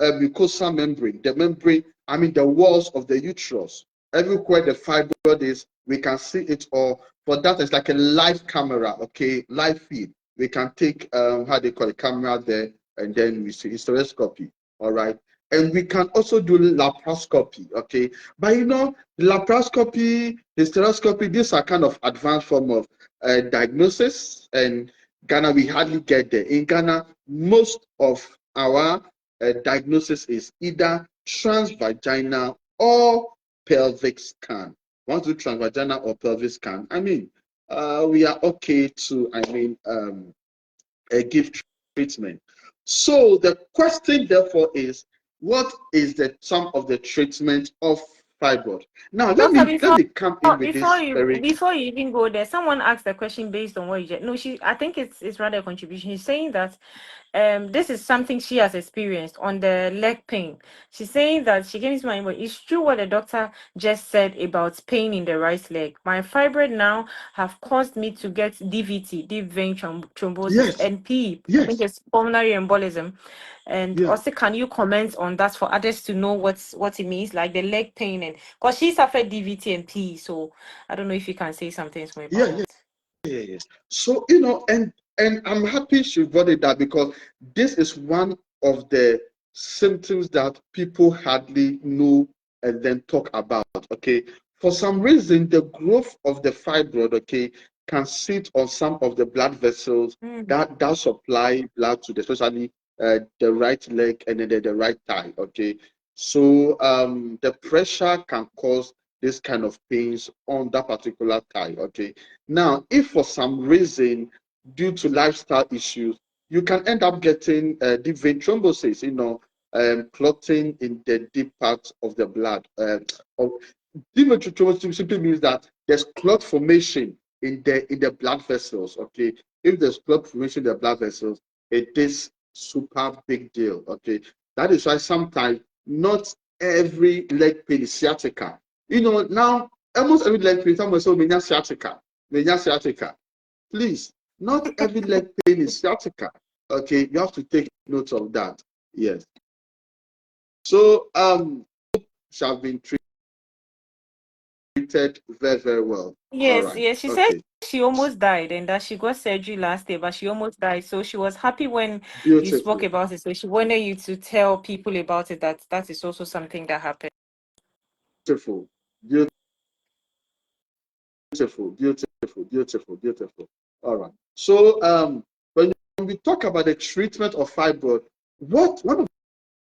mucosal membrane, the membrane, I mean the walls of the uterus. Everywhere the fibroid is, we can see it all. For that, it's like a live camera, okay, live feed. We can take how they call it, camera there, and then we see hysteroscopy. All right. And we can also do laparoscopy, okay? But laparoscopy, hysteroscopy, these are kind of advanced form of diagnosis. And Ghana, we hardly get there. In Ghana, most of our diagnosis is either transvaginal or pelvic scan. Once you do transvaginal or pelvic scan, I mean, we are okay to, give treatment. So the question therefore is, what is the sum of the treatment of fibroid? Now Doctor, let me come in with this very. before you even go there, someone asked a question based on what you just no, she I think it's rather a contribution. She's saying that this is something she has experienced on the leg pain. She's saying that she came into my inbox. It's true what the doctor just said about pain in the right leg. My fibroid now have caused me to get DVT, deep vein thrombosis, Yes, and PE. I think yes, it's pulmonary embolism. And yeah. also, can you comment on that for others to know what it means, like the leg pain, and because she suffered DVT and PE, so I don't know if you can say something more Yeah, about yeah, that. yeah, yeah. So and I'm happy she brought it up because this is one of the symptoms that people hardly know and then talk about. Okay, for some reason, the growth of the fibroid, okay, can sit on some of the blood vessels Mm. that supply blood to especially the right leg and then the right thigh. Okay, so the pressure can cause this kind of pains on that particular thigh. Okay, now if for some reason due to lifestyle issues you can end up getting deep vein thrombosis, clotting in the deep parts of the blood. Deep vein thrombosis simply means that there's clot formation in the blood vessels. Okay, if there's clot formation in the blood vessels, it is super big deal. Okay, that is why sometimes not every leg pain is sciatica. Now almost every leg pain, someone say, "Menya sciatica, menya sciatica." Please, not every leg pain is sciatica. Okay, you have to take note of that. Yes. So shall be treated very, very well. All Yes, right. yes. She said Okay. she almost died and that she got surgery last year, but she almost died. So she was happy when you spoke Beautiful. about it. So she wanted you to tell people about it, that that is also something that happened. Beautiful. Beautiful. Beautiful. Beautiful. Beautiful. All right. So when we talk about the treatment of fibroid, one of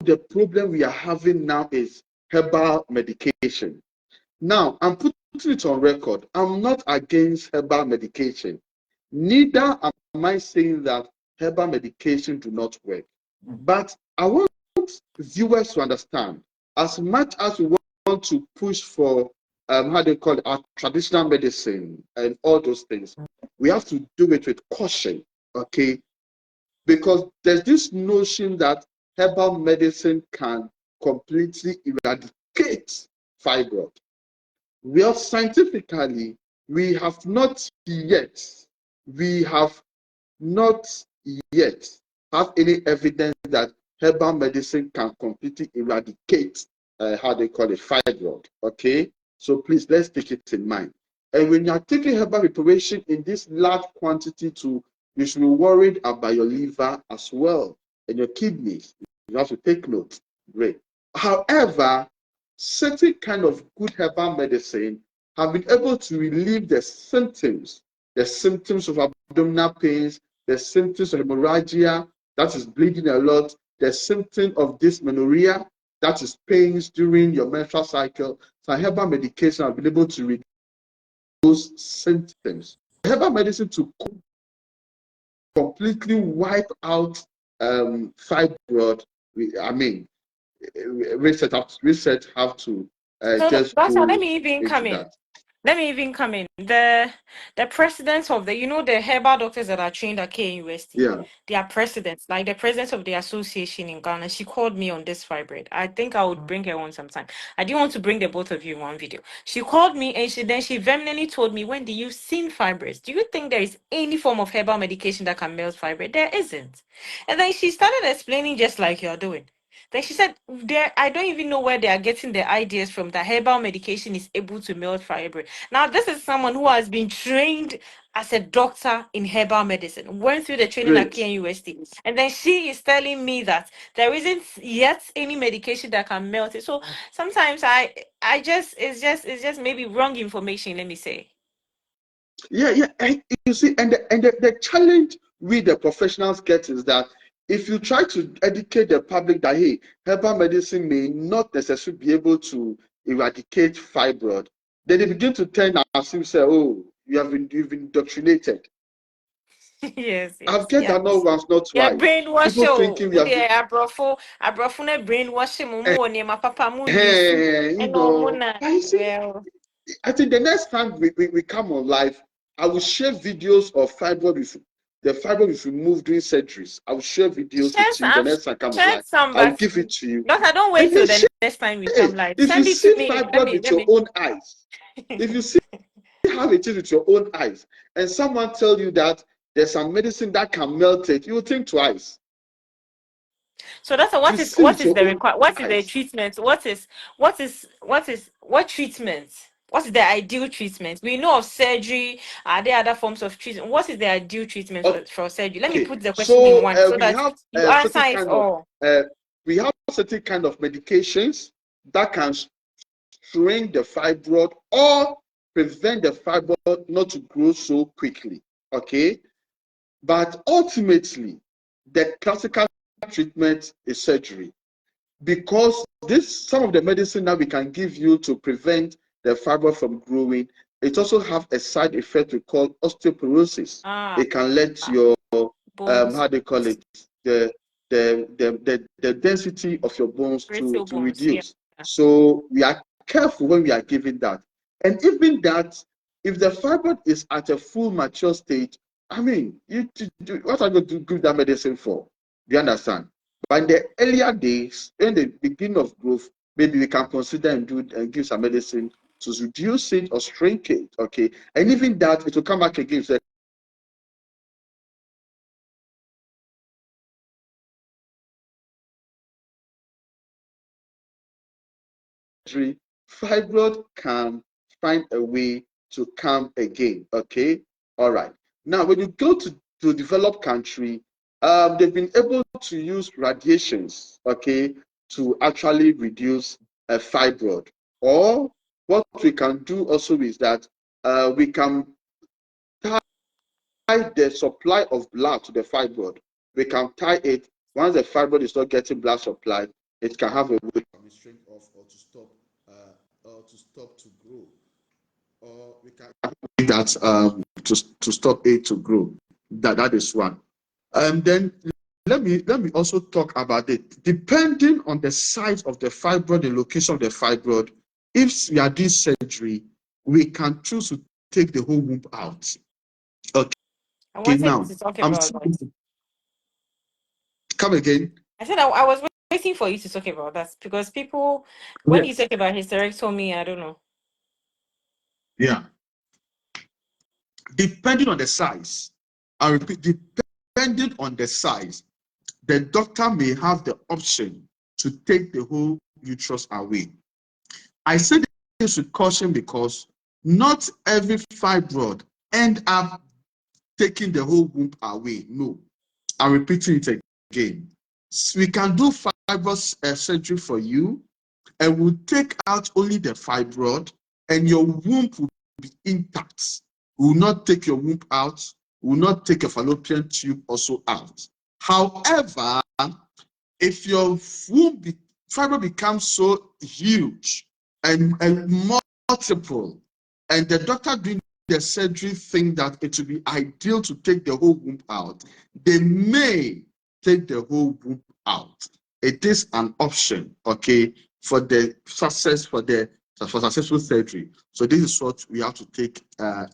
the problem we are having now is herbal medication. Now, I'm putting it on record. I'm not against herbal medication. Neither am I saying that herbal medication do not work. But I want viewers to understand, as much as we want to push for how they call it, our traditional medicine and all those things, we have to do it with caution, okay? Because there's this notion that herbal medicine can completely eradicate fibroid. Well, scientifically, we have not yet, we have not yet have any evidence that herbal medicine can completely eradicate, how they call it, fibroid. Okay, so please let's take it in mind. And when you are taking herbal preparation in this large quantity too, you should be worried about your liver as well and your kidneys. You have to take note. Great. However, certain kind of good herbal medicine have been able to relieve the symptoms of abdominal pains, the symptoms of hemorrhagia, that is bleeding a lot, the symptom of dysmenorrhea, that is pains during your menstrual cycle. So herbal medication have been able to reduce those symptoms. Herbal medicine to completely wipe out fibroid, I mean, research have to So, just Basha, let go me even into come in. that. Let me even come in. The presidents of the herbal doctors that are trained at KUST, Yeah. they are presidents, like the president of the association in Ghana. She called me on this fibroid. I think I would bring her on sometime. I didn't want to bring the both of you in one video. She called me and she vehemently told me, Wendy, you've seen fibroids. Do you think there is any form of herbal medication that can melt fibroid? There isn't. And then she started explaining just like you're doing. Then she said, "There, I don't even know where they are getting their ideas from. That herbal medication is able to melt fibroid." Now, this is someone who has been trained as a doctor in herbal medicine, went through the training at Great. KNUST, and then she is telling me that there isn't yet any medication that can melt it. So sometimes it's just maybe wrong information. Let me say. Yeah. And you see, and the challenge we the professionals get is that if you try to educate the public that hey, herbal medicine may not necessarily be able to eradicate fibroid, then they begin to turn as if say, oh, you've been indoctrinated. Yes, I've yes, get yeah. that not once, not Yeah, twice. brainwash People thinking we you. have been, Yeah, abrofo na brainwash mu mu ne ma papa mu use. you And no know. na But you see, well. I think the next time we come on live, I will share videos of the fibroid is removed during surgeries. I will share videos Share with you the some, next time I come on share live. some, I will but give it to you. Doctor, don't And wait then till share the next time we come it. live. If you Send it to see me. fibroid with Let your me. own eyes, if you see how it is with your own eyes, and someone tell you that there's some medicine that can melt it, you will think twice. So that's You see what with is your the own require? What is the eyes. treatment? What treatment? What is the ideal treatment? We know of surgery. Are there other forms of treatment? What is the ideal treatment for surgery? Let me Okay, put the question in so one so we that have you answer certain it kind of all. uh, we have certain kind of medications that can shrink the fibroid or prevent the fibroid not to grow so quickly. Okay, but ultimately, the classical treatment is surgery because this some of the medicine that we can give you to prevent the fibroid from growing, it also have a side effect we call osteoporosis. Ah, It can lead to your Bones, how they call it, the the density of your bones brittle to bones. Yeah. reduce. So we are careful when we are giving that. And even that, if the fibroid is at a full mature state, I mean, what are you going to give that medicine for? Do you understand? But in the earlier days, in the beginning of growth, maybe we can consider and give some medicine to reduce it or shrink it. Okay, and even that, it will come back again. So fibroid can find a way to come again. Okay, all right. Now, when you go to developed country, they've been able to use radiations, okay, to actually reduce a fibroid. Or what we can do also is that we can tie the supply of blood to the fibroid. We can tie it. Once the fibroid is not getting blood supply, it can have a way to restrain off or to stop to grow, or we can do that to stop it to grow. That is one. And then let me also talk about it. Depending on the size of the fibroid, the location of the fibroid, if we are doing surgery, we can choose to take the whole womb out. I Okay, wanted now to talk I'm about that. come again. I said I was waiting for you to talk about that because people, when you Yes. talk about hysterectomy, I don't know. Yeah. Depending on the size, I repeat, depending on the size, the doctor may have the option to take the whole uterus away. I say this with caution because not every fibroid end up taking the whole womb away. No, I'm repeating it again. We can do fibroid surgery for you, and we'll take out only the fibroid, and your womb will be intact. We will not take your womb out. We will not take a fallopian tube also out. However, if your fibroid becomes so huge and multiple, and the doctor doing the surgery think that it would be ideal to take the whole womb out, they may take the whole womb out. It is an option, okay, for the success for successful surgery. So this is what we have to take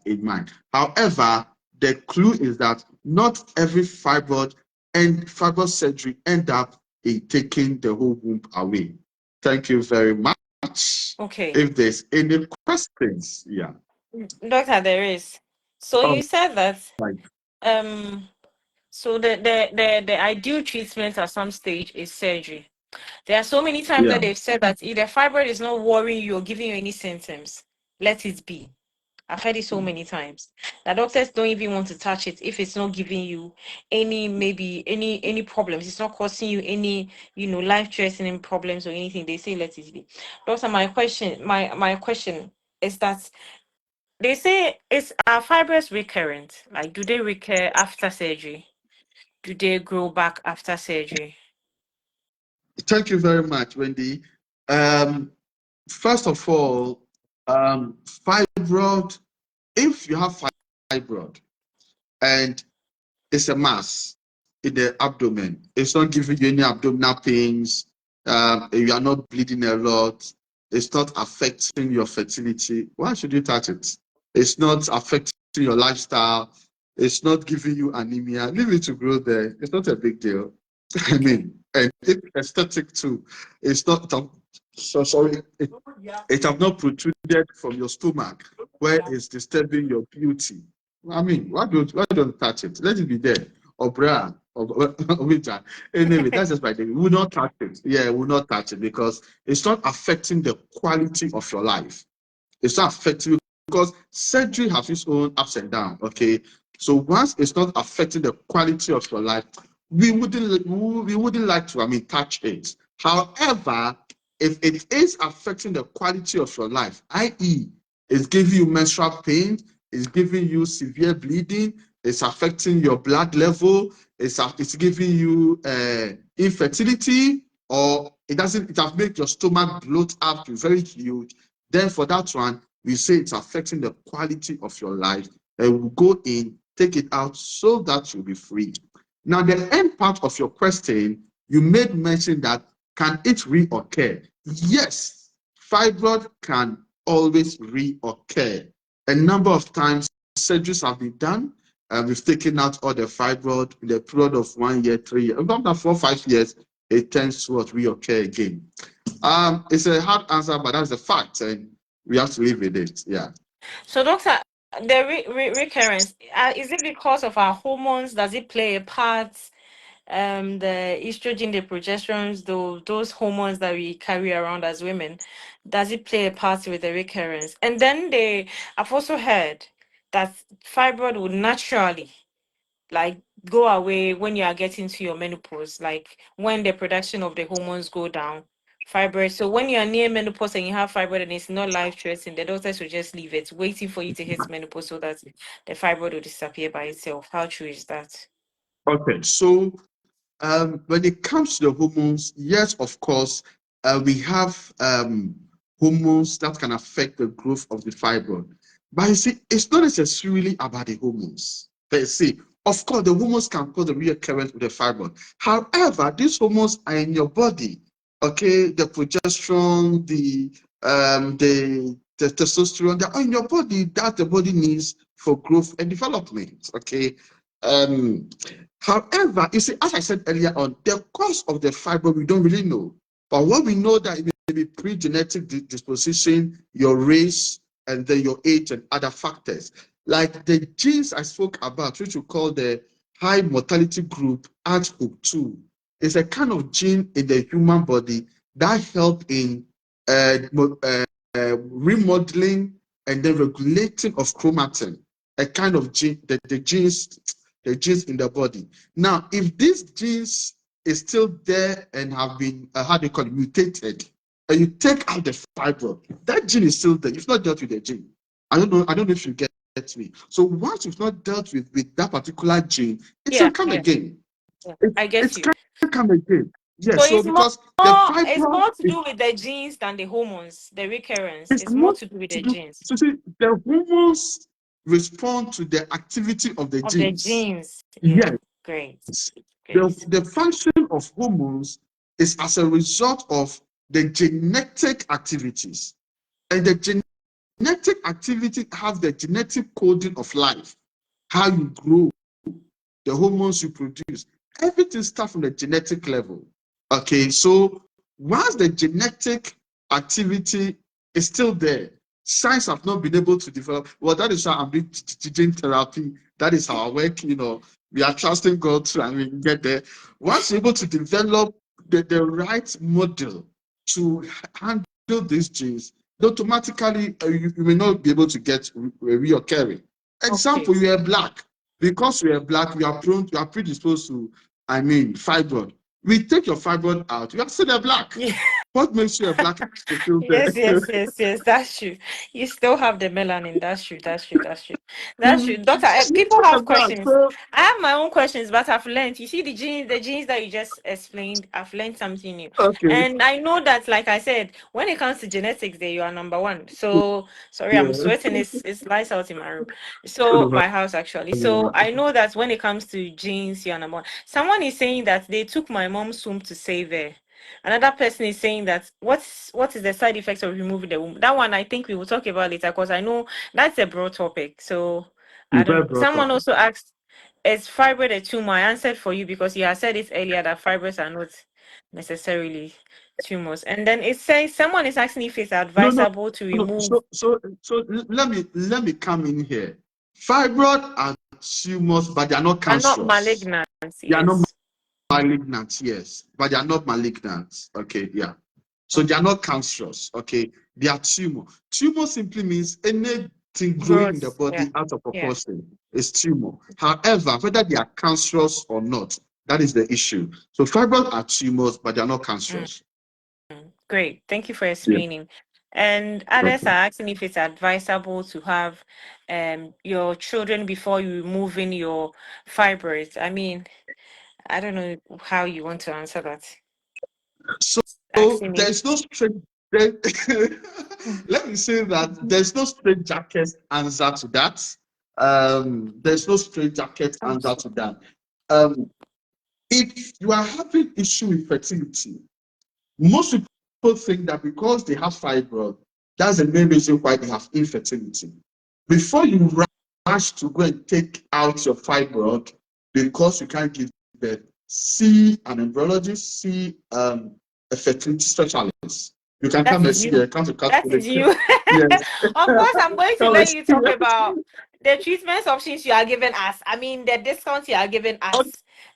in mind. However, the clue is that not every fibroid and fibroid surgery end up in taking the whole womb away. Thank you very much. Okay. If there's any questions, yeah. Doctor, there is. So All you said that right. um so the ideal treatment at some stage is surgery. There are so many times that Yeah. they've said that if the fibroid is not worrying you or giving you any symptoms, let it be. I've heard it so many times. The doctors don't even want to touch it if it's not giving you any maybe any problems. It's not causing you any life-threatening problems or anything. They say let it be. Doctor, my question is that they say is are fibroids recurrent? Like do they recur after surgery? Do they grow back after surgery? Thank you very much, Wendy. Um, First of all, fibroid, if you have fibroid and it's a mass in the abdomen, it's not giving you any abdominal pains, you are not bleeding a lot, it's not affecting your fertility, why should you touch it? It's not affecting your lifestyle, it's not giving you anemia, leave it to grow there. It's not a big deal. I Okay. mean, and it's aesthetic too. It's not, so sorry, it have not protruded from your stomach where it's disturbing your beauty. I mean, why don't touch it? Let it be there. Or bra or winter. Anyway, that's just my thing. We will not touch it. Yeah, we will not touch it because it's not affecting the quality of your life. It's not affecting you because surgery has its own ups and downs. Okay. So once it's not affecting the quality of your life, we wouldn't like to, I mean, touch it. However, if it is affecting the quality of your life, i.e., it's giving you menstrual pain, it's giving you severe bleeding, it's affecting your blood level, it's giving you infertility, or it has made your stomach bloat up to very huge, then for that one, we say it's affecting the quality of your life, and we'll go in, take it out so that you'll be free. Now, the end part of your question, you made mention that can it reoccur? Yes, fibroid can always reoccur. A number of times surgeries have been done. We've taken out all the fibroid in the period of 1 year, 3 years, after 4, 5 years, it tends to reoccur again. It's a hard answer, but that's the fact, and we have to live with it. Yeah. So, doctor, the recurrence, is it because of our hormones? Does it play a part? The estrogen, the progesterones, those hormones that we carry around as women, does it play a part with the recurrence? And then I've also heard that fibroid would naturally like go away when you are getting to your menopause, like when the production of the hormones go down. Fibroid. So when you are near menopause and you have fibroid and it's not life threatening, the doctors will just leave it, waiting for you to hit menopause so that the fibroid will disappear by itself. How true is that? Okay, so when it comes to the hormones, yes, of course, we have hormones that can affect the growth of the fibroid. But you see, it's not necessarily about the hormones. But see, of course, the hormones can cause the reoccurrence of the fibroid. However, these hormones are in your body. Okay, the progesterone, the testosterone, they're in your body that the body needs for growth and development. Okay. Um, However, you see, as I said earlier on, the cause of the fibroid we don't really know. But what we know that it may be pre-genetic disposition, your race, and then your age and other factors. Like the genes I spoke about, which we call the high mortality group, ARHOOK2, is a kind of gene in the human body that help in remodeling and then regulating of chromatin, a kind of gene, the genes in the body. Now, if these genes is still there and have been, how do you call it, mutated, and you take out the fibroid, that gene is still there. You've not dealt with the gene. I don't know if you get me. So once you've not dealt with that particular gene, it Yeah, will come yeah, again. yeah. It, I get it you. can come again. So Yes, so it's more because the it's fibroid more to do with the genes than the hormones, the recurrence. is It's more not to do with to the do, genes. so see, the hormones respond to the activity of the Of the genes. genes. Yeah. Yes. Great. The, Great. the function of hormones is as a result of the genetic activities. And the genetic activity have the genetic coding of life, how you grow, the hormones you produce. Everything starts from the genetic level. Okay, so once the genetic activity is still there, science have not been able to develop. Well, that is why I'm doing gene therapy. That is our work. We are trusting God to, and we can get there. Once you're able to develop the right model to handle these genes, automatically you may not be able to get reoccurring. Okay. Example, you are black. Because you are black, you are predisposed to, fibroid. We take your fibroid out, you are still a black. Yeah. What makes you a black is still there. Yes, yes, yes, yes. That's true. You still have the melanin. That's true. That's true. That's true. That's true. Doctor, You people still a have black. questions. So, I have my own questions, but I've learned. You see, the genes that you just explained, I've learned something new. okay. And I know that, like I said, when it comes to genetics, there you are number one. So sorry, I'm Yeah. sweating. It's lights out in my room. So my house actually. So I know that when it comes to genes, you are number one. Someone is saying that they took my mom's womb to save her. Another person is saying that what is the side effects of removing the womb? That one I think we will talk about later because I know that's a broad topic. So I It's don't very know. broad Someone topic. also asked, is fibroid a tumor? I answered for you because you had said it earlier that fibroids are not necessarily tumors. And then it says someone is asking if it's No, no, advisable to no. remove So let me come in here. Fibroid are tumors, but they are not are not cancerous. malignant. They are not Yes. malignant, yes, but they are not malignant. Okay, yeah. So they are not cancerous. Okay, they are tumor. Tumor simply means anything growing in the Growth. Yeah. body out of Yeah. proportion is tumor. However, whether they are cancerous or not, that is the issue. So fibroids are tumors, but they are not Mm. cancerous. Great. Thank you for Yeah. explaining. And others Okay. are asking if it's advisable to have your children before you remove in your fibroids. I mean, I don't know how you want to answer that. So Asking me. there's no straight. there- Let me say that there's no straight jacket answer to that. There's no straight jacket answer to that. If you are having issue with fertility, most people think that because they have fibroid, that's the main reason why they have infertility. Before you rush to go and take out your fibroid because you can't give birth, see an embryologist, see a fertility specialist. You can That come and is see you. the account That is you. Yes. Of course, I'm going to Come and let see. you talk about the treatment options you are giving us. I mean, the discounts you are giving us.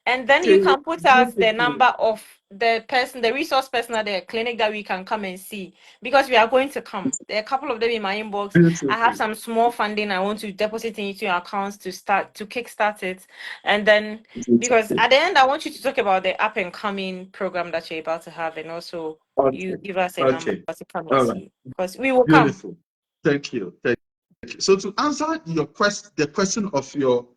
And then you Okay, can put us the number of the person, the resource person at the clinic that we can come and see, because we are going to come. There are a couple of them in my inbox. I have beautiful. some small funding I want to deposit into your accounts to kickstart it. And then, because Beautiful. at the end, I want you to talk about the up and coming program that you're about to have, and also you Okay. give us a number Okay. to come and All right. see, because we will come. Beautiful. Thank you. Thank you. So to answer your question, the question of your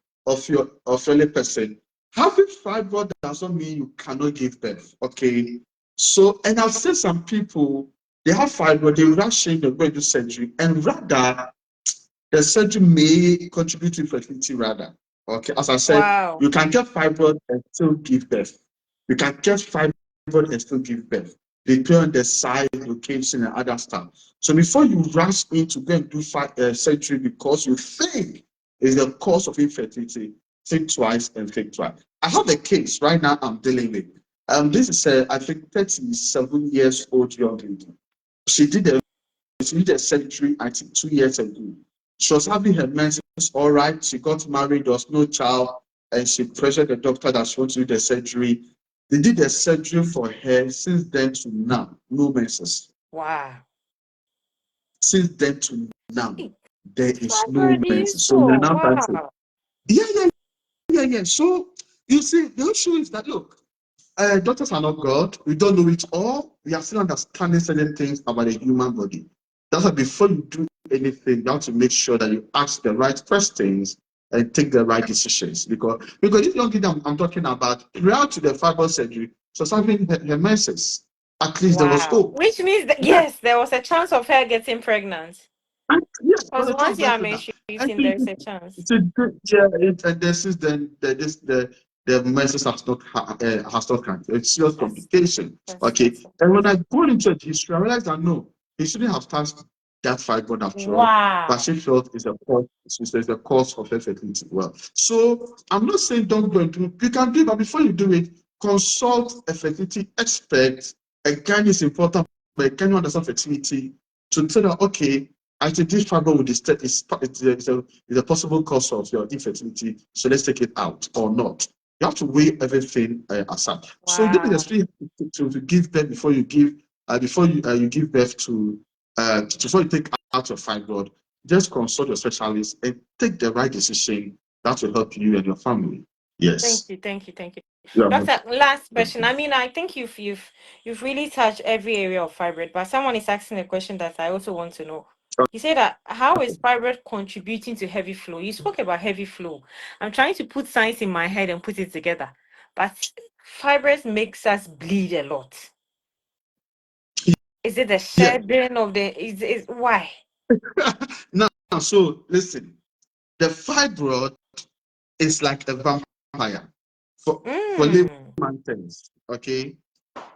person, having fibroid doesn't mean you cannot give birth. Okay. So, and I've seen some people, they have fibroid, they rush in, they go into surgery, and rather the surgery may contribute to fertility rather. Okay, as I said, Wow. you can get fibroid and still give birth. You can get fibroid and still give birth. Depending on the size, location, and other stuff. So before you rush in to go and do surgery because you think is the cause of infertility, think twice and think twice. I have a case right now I'm dealing with. This is I think 37 years old young lady. She did a she did a surgery, I think 2 years ago. She was having her menses all right. She got married, there was no child, and she pressured the doctor that she wanted to do the surgery. They did the surgery for her. Since then to now, no menses. Wow. Since then to now, Hey, there is no fibroid menses. is So we are so now trying to, wow. yeah, yeah, yeah, yeah. So you see, the issue is that look, doctors are not God. We don't know it all. We are still understanding certain things about the human body. That's why before you do anything, you have to make sure that you ask the right questions and take the right decisions. Because this young lady I'm talking about, prior to the fibroid surgery, she was having her menses. At least there was Wow. hope. Which means that Yeah, yes, there was a chance of her getting pregnant. yes, there was Because a chance once of you her are pregnant. And menstruating, there's a chance. and this is the message has not come. It's serious That's complication. Okay. that's And when I go into the history, I realized that no, he shouldn't have touched that fibroid after all. But wow. she felt it's a cause of her fertility. Well, so I'm not saying don't go into you can do it, but before you do it, consult a fertility expert. Again, it's important, but again, you understand fertility to tell her, okay, actually, this fibroid is a possible cause of your infertility, so let's take it out or not. You have to weigh everything aside. So you don't Wow. necessarily have to give birth before you give birth before you take out your fibroid. Just consult your specialist and take the right decision that will help you and your family. Thank Yes. you, thank you, thank you. Yeah. Doctor, last question. I mean, I think you've really touched every area of fibroid, but someone is asking a question that I also want to know. He said that how is fibroid contributing to heavy flow? You spoke about heavy flow. I'm trying to put science in my head and put it together. But fibroid makes us bleed a lot. Is it the Yeah. shedding of the is why? Now, so listen, the fibroid is like a vampire for Mm. layman terms. Okay,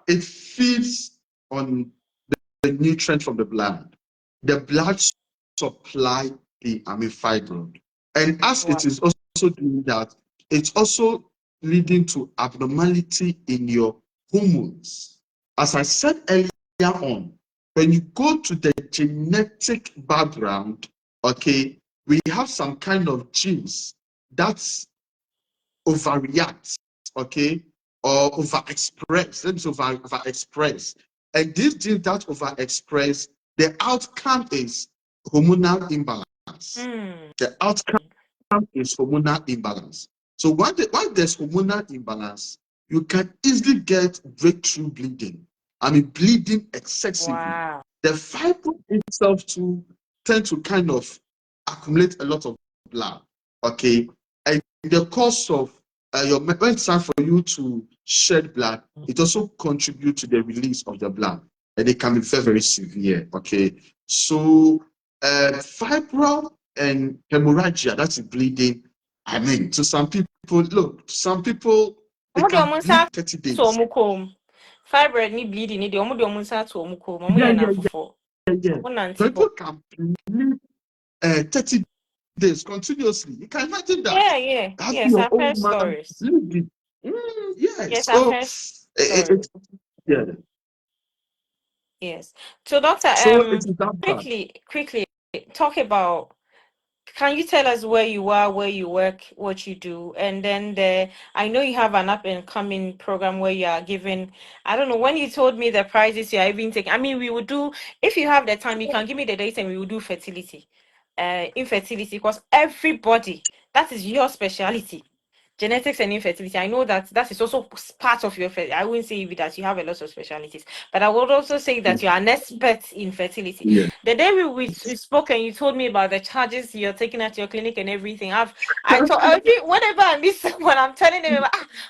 it feeds on the nutrient from the blood. The blood supply the fibroid, and as Wow. it is also doing that, it's also leading to abnormality in your hormones. As I said earlier on, when you go to the genetic background, okay, we have some kind of genes that's overreact, okay, or overexpress. Let me say overexpress. And this gene that overexpress, the outcome is hormonal imbalance. Mm. The outcome is hormonal imbalance. So when there's hormonal imbalance, you can easily get breakthrough bleeding. Bleeding excessively. Wow. The fibroid itself too tend to kind of accumulate a lot of blood. Okay, and the cause of when it's time for you to shed blood, it also contributes to the release of the blood, and it can be very, very severe. Okay, so fibroid and hemorrhagia, that's bleeding. To some people, look, some people It can bleed 30 days. Fibroid ni bleeding ni the omo de omo nsa to omo ko omo Yeah, ye na yeah, fofo. yeah. Omo nanti People bo. can bleed 30 days continuously. You can imagine that. Yeah. Having Yes, your I've heard own man stories. bleeding. Yes. Yes, I've So heard it, stories. yeah. Yes. So doctor, So it is that bad. quickly talk about, can you tell us where you are, where you work, what you do? And then I know you have an up and coming program where you are giving, I don't know, when you told me the prizes you are even taking. I mean, we would do, if you have the time, you can give me the date and we will do fertility, infertility, because everybody, that is your specialty. Genetics and infertility. I know that that is also part of your. I wouldn't say that you have a lot of specialties, but I would also say that you are an expert in fertility. Yeah. The day we spoke and you told me about the charges you're taking at your clinic and everything, I thought whenever I miss someone, I'm telling them,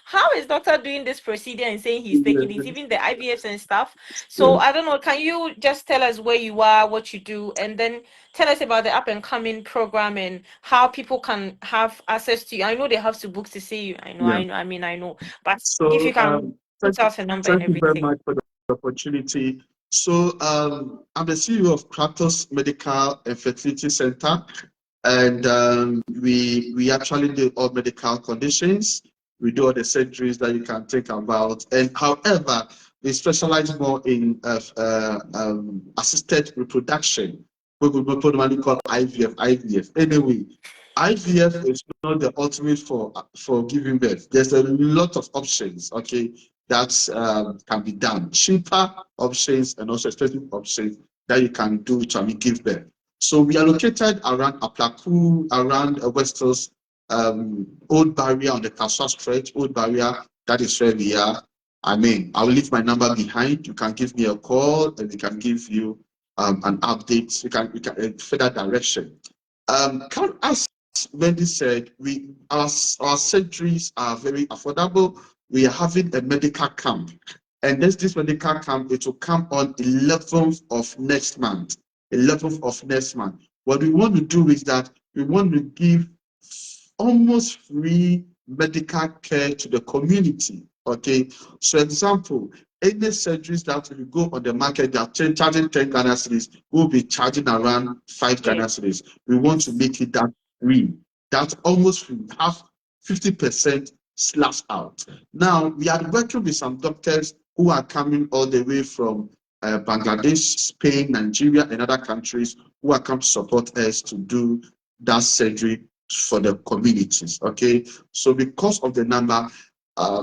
how is doctor doing this procedure and saying he's taking it, even the IVFs and stuff. So I don't know. Can you just tell us where you are, what you do, and then tell us about the up and coming program and how people can have access to you? I know they have to book to see you. I know. Yeah. I know. But if you So can put out a number and thank you very everything. much for the opportunity. So I'm the CEO of Kratos Medical and Fertility Center, and we actually do all medical conditions. We do all the surgeries that you can think about, and however, we specialize more in assisted reproduction. We normally call IVF. Anyway, IVF is not the ultimate for giving birth. There's a lot of options, okay, that can be done. Cheaper options and also expensive options that you can do to give birth. So we are located around Aplaku, around West Hills, Old Barrier on the Kaswa Stretch, Old Barrier. That is where we are. I mean, I'll leave my number behind. You can give me a call and we can give you an update. We can further direction. As Wendy said, our surgeries are very affordable. We are having a medical camp, and this medical camp, it will come on 11th of next month. 11th of next month. What we want to do is that we want to give almost free medical care to the community. Okay, so example, any surgeries that will go on the market that are charging 10 Ghana cedis will be charging around 5 Ghana cedis. We want to make it that free. That's almost free. Half 50% slash out. Now we are working with some doctors who are coming all the way from Bangladesh, Spain, Nigeria, and other countries who are come to support us to do that surgery for the communities. Okay, so because of the number,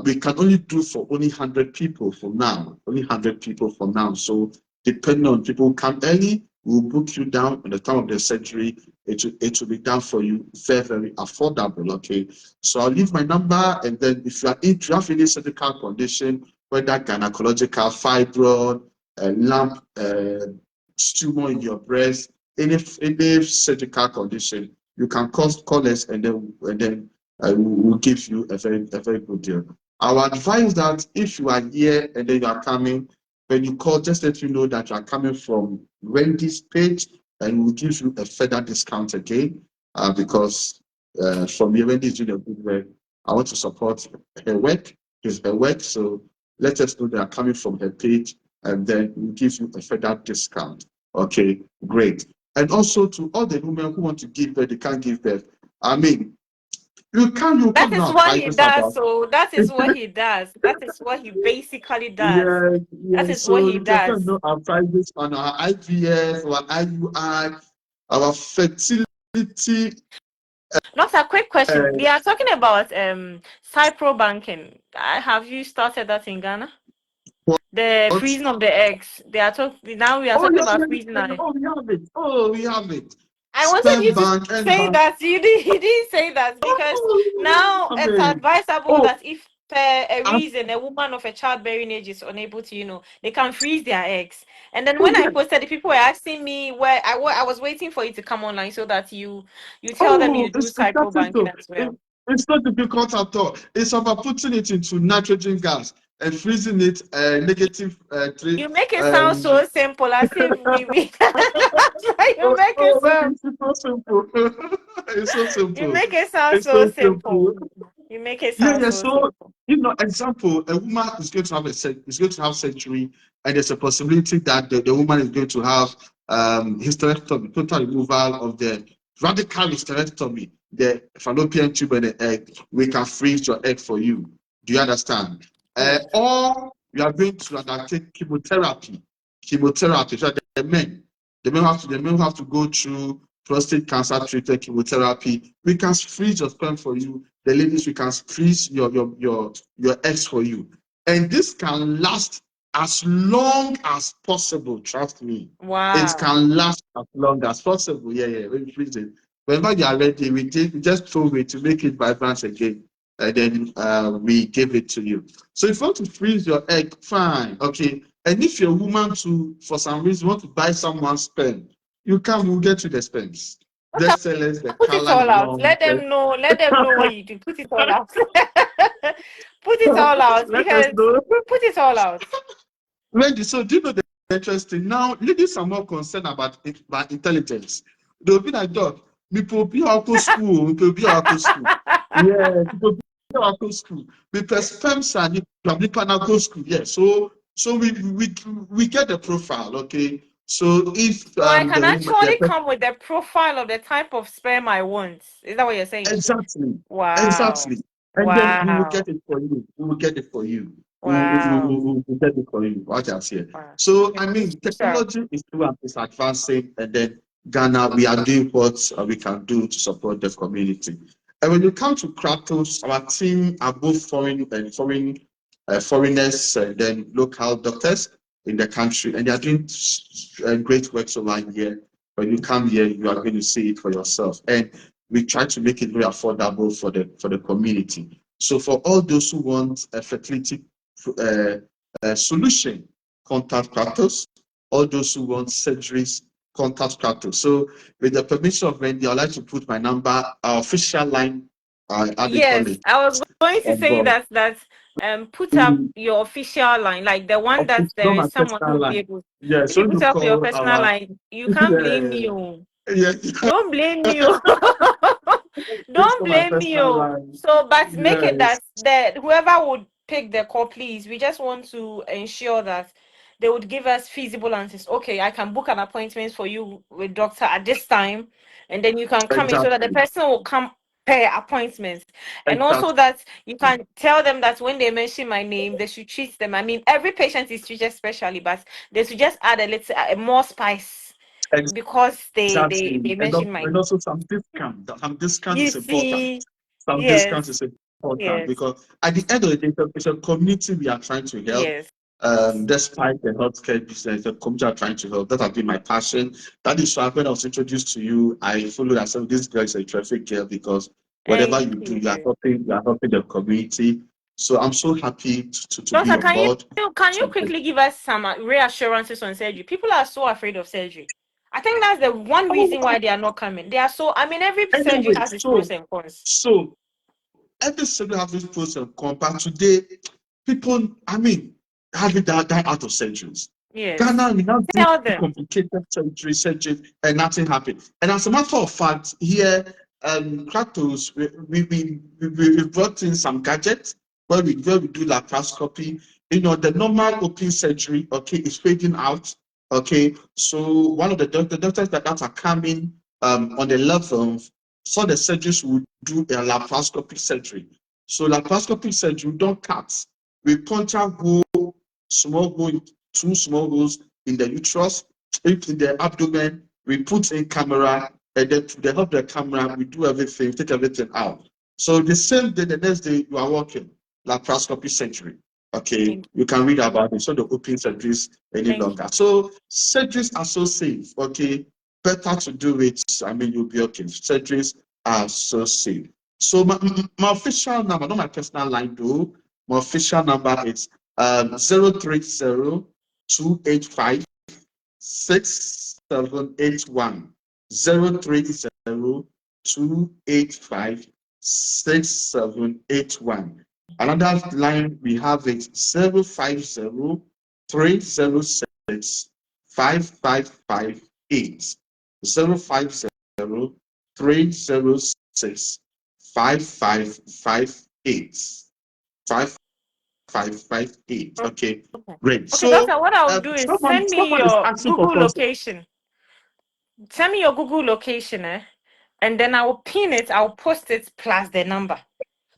we can only do for only 100 people for now. Only 100 people for now. So depending on people who come early, we'll book you down at the time of the surgery. It will be done for you very, very affordable. Okay. So I'll leave my number, and then if you are into any surgical condition, whether gynecological, fibroid, lump, tumor in your breast, any surgical condition, you can call us, and then we'll give you a very good deal. I would advise that if you are here and then you are coming, when you call, just let you know that you are coming from Wendy's page, and we'll give you a further discount again, because for me, Wendy is doing a good work. I want to support her work, her work. So let us know they are coming from her page, and then we'll give you a further discount. Okay, great. And also to all the women who want to give birth, they can't give birth. I mean, you That come is now what he advise us does. about. So that is what he does. That is what he basically does. Yeah, yeah. That is what So he you can come does. know our prices on our IVF, our IUI, our fertility. Not a quick question. Uh, They are talking about Cypro banking. Have you started that in Ghana? The what? freezing of the eggs. They are talking now. We are Oh talking yeah, about yeah, freezing. yeah. Oh, we have it. Oh, we have it. I wanted Sperm you to bank and say bank. that. You didn't say that because Oh, now I it's mean, advisable oh, that if per a I, reason a woman of a childbearing age is unable to, they can freeze their eggs. And then oh when I yeah. posted, the people were asking me where I was waiting for it to come online so that you tell them Oh, you do that cycle is banking so. as well. It's not difficult at all. It's about putting it into nitrogen gas and freezing it negative three. You make it sound so simple, as if we you make it Maybe so it's so simple. It's so you simple. make it sound It's so so simple. simple. You make it Yeah, sound yeah. so So, simple. example, a woman is going to have surgery, and there's a possibility that the woman is going to have hysterectomy, total removal of the radical hysterectomy, the fallopian tube and the egg. We can freeze your egg for you. Do you understand? Good. Or you are going to undertake chemotherapy. Chemotherapy. So the men have to go through prostate cancer treated chemotherapy. We can freeze your sperm for you. The ladies, we can freeze your eggs for you. And this can last as long as possible. Trust me. It Wow. can last as long as possible. Yeah, yeah. When you freeze it. Whenever you are ready, we just throw it to make it vibrant again. And then we give it to you. So if you want to freeze your egg, fine. Okay. And if you're a woman to, for some reason, want to buy someone's sperm, you can, we'll get you the sperms. Okay, Just tell us the put it color all and out. all. Let them know. Let them know what you do. Put it all out. Put it all out Let us because know. put it all out. Wendy, so do you know the interesting? Now, ladies are more concerned about intelligence. They'll be like, dog, me be our school, me be our school. Yeah, people be our school. Me per sperm san, me go school. Yeah, so we get the profile, okay? So if So I can the woman, the actually person, come with the profile of the type of sperm I want. Is that what you're saying? exactly, Wow. exactly. And then we will get Wow. it for you. We will get it for you. Wow. We will get it for you. Watch out here. Wow. So, I Okay. mean, Sure. technology is advancing, and then Ghana, we are doing what we can do to support the community. And when you come to Kratos, our team are both foreigners and then local doctors in the country, and they are doing great work over here. When you come here, you are going to see it for yourself. And we try to make it very affordable for the community. So for all those who want a fertility uh, solution, contact Kratos. All those who want surgeries, contact Kratos. So with the permission of Wendy, I'd like to put my number, our official line, how they call Yes, it, I was going to on say board. that put up your official line, like the one that It's there not my is someone who personal will be line. able. Yeah, If so you you put up your call personal our line, you can't blame yeah, me. Oh. yeah, Don't blame me. Oh. it's Don't not my blame me. personal Oh. line. So, but make it Yes, that whoever would pick the call, please. We just want to ensure that they would give us feasible answers. Okay, I can book an appointment for you with doctor at this time, and then you can come in so that the exactly, person will come per appointment, and also exactly, that you can tell them that when they mention my name, they should treat them. I mean, every patient is treated specially, but they should just add a little more spice because they exactly. mention my And name. also some discount. Some discount You is important. see, Some yes, discount is important yes, because at the end of the day, it's a community we are trying to help. yes. Despite the healthcare business, the community are trying to help. That has been my passion. That is why when I was introduced to you, I followed. I said, "This girl is a terrific girl because whatever Thank you do, you. you are helping the community." So I'm so happy to be Doctor, on board. can you quickly give us some reassurances on surgery? People are so afraid of surgery. I think that's the one reason why they are not coming. They are so. I mean, every surgery Anyway, has its pros and cons. so every surgery has its pros and cons, but today people, I mean, have it die out of surgeries. Yes. Ghana, we now do Tell them. complicated surgery, and nothing happened. And as a matter of fact, here, Kratos, we brought in some gadgets where we do laparoscopy. The normal open surgery, okay, is fading out. Okay, so one of the doctors that are coming on the 11th, so the surgeons will do a laparoscopy surgery. So laparoscopy surgery, we don't cut. We puncture hole, small hole, two small holes in the uterus, in the abdomen. We put in camera, and then to the help of the camera, we do everything, take everything out. So the same day, the next day, you are working laparoscopy surgery. Okay, Thank you can read about it. So the open surgeries any thank longer. So surgeries are so safe. Okay, better to do it. I mean, you'll be okay. Surgeries are so safe. So my official number, not my personal line though. My official number is 030 6781. 030 Another line we have it 050 306 5558. 050 306 5558. 5558. Okay, Okay. great. Okay, So doctor, what I'll do is send me someone is your asking for Google consult. location. Send me your Google location, and then I will pin it, I'll post it plus the number,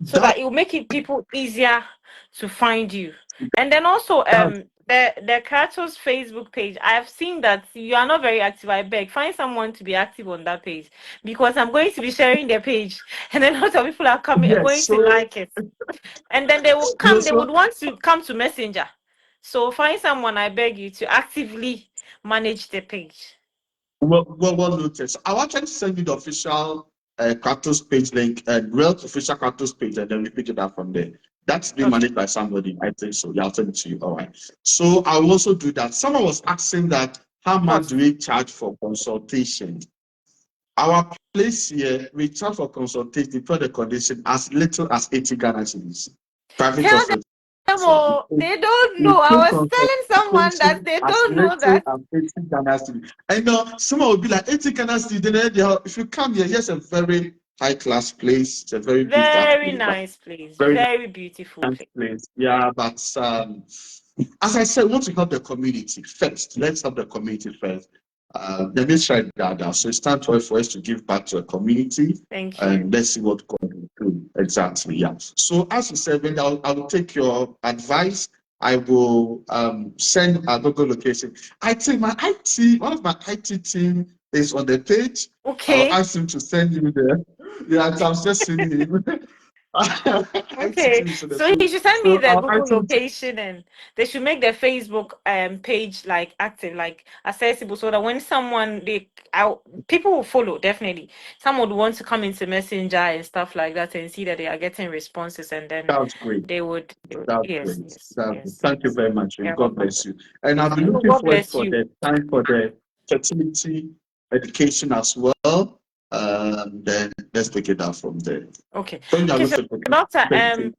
so that it will make it people easier to find you. And then also the Kratos Facebook page, I've seen that you are not very active. I beg, find someone to be active on that page, because I'm going to be sharing the page and then lots of people are coming are Yes, going to so like it. And then they will come, they would want to come to Messenger. So find someone, I beg you, to actively manage the page. well noticed. I'll actually send you the official Kratos page link and real official Kratos page, and then we pick it up from there. That's being Okay. managed by somebody, I think so. Yeah, I'll send it to you. All right. So I will also do that. Someone was asking that how much do we charge for consultation? Our place here, we charge for consultation before the condition as little as 80 Ghana cedis. Private Tell them, hospital. oh, they don't know. I was telling someone that they As don't know little that. as 80 Ghana cedis. I know someone will be like 80 Ghana cedis. If you come here, here's a very high class place. It's a very beautiful Very place. nice place. Very Very beautiful nice place. place. Yeah, but as I said, we want to help the community first. Let's help the community first. Let me try that. So it's time for us to give back to the community, Thank you. and let's see what God will do. Exactly. Yeah. So as you said, when I will take your advice. I will send a Google location. I think one of my IT team is on the page. I'll Okay. ask him to send you there. Yeah, I'm just seeing him. IT Okay. team is on the So he page. should send me So the our Google IT team. location, and they should make the Facebook page like active, like accessible, so that when someone people will follow, definitely. Someone would want to come into Messenger and stuff like that and see that they are getting responses, and then That's great. That's yes, great. yes, That's great. yes, Thank you yes. very much, and You're God welcome. bless you. And I'll be Oh, looking God forward bless for you. the time for the fertility education as well. Then let's take it out from there. Okay. When you are Okay, going so to doctor, education,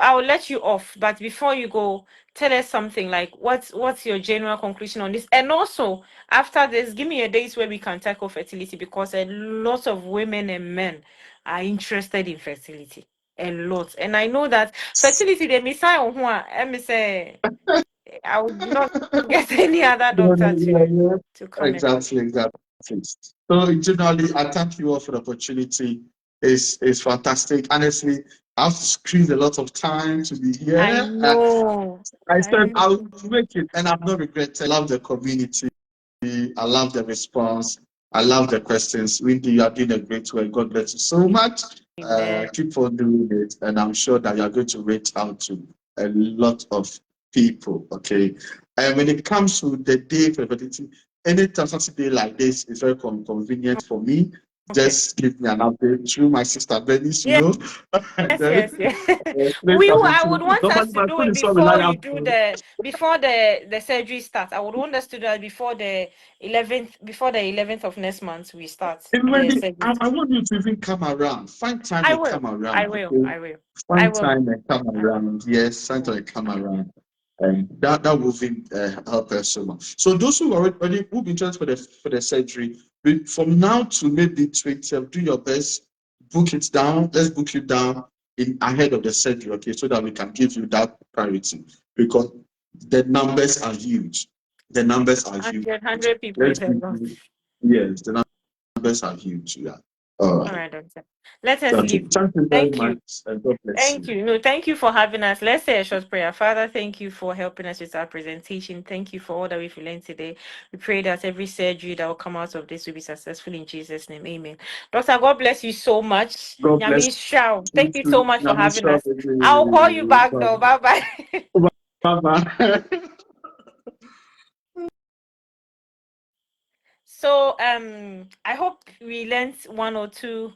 I will let you off, but before you go, tell us something like what's your general conclusion on this? And also, after this, give me a date where we can tackle fertility, because a lot of women and men are interested in fertility. A lot. And I know that fertility, they may say, me say, I would not get any other doctor to come in. exactly. So generally, I thank you all for the opportunity. It's fantastic. Honestly, I have to squeeze a lot of time to be I here. know. I I said I'll know. make it, and I'm not regretting. I love the community. I love the response. I love the questions. Wendy, you are doing a great work. God bless you so much. Amen. Keep on doing it, and I'm sure that you are going to reach out to a lot of people. Okay, and when it comes to the day for fertility, anytime Saturday like this is very convenient for me. Okay. Just give me an update through my sister Bernice, Yes, and then yes, yes. straight up I into would want us normally to my do phone it is so before you do reliable. before the surgery starts. I would want us to do that before the 11th of next month we start And the Wendy, surgery. I want you to even come around. Find time I and will. come I around, will. okay? I will. I Find will. time and come I will. around. Yes, find time and come around. And that will even help us so much. So those who are already who've been interested for the surgery, from now to maybe 20, do your best, book it down. Let's book you down in ahead of the surgery, okay, so that we can give you that priority, because the numbers are huge. The numbers are huge. 100 people Let's is a give lot. you, yes, the numbers are huge. Yeah. All All right. right, doctor. Let us Thank you. leave. Thank you very Thank you. much, and God bless Thank you. you. No, thank you for having us. Let's say a short prayer. Father, thank you for helping us with our presentation. Thank you for all that we've learned today. We pray that every surgery that will come out of this will be successful in Jesus' name. Amen. Doctor, God bless you so much. God bless Yami Shao. you Thank you so too. much for having Namaste. us. I'll call you back though. Bye bye. Bye-bye. So I hope we learned one or two.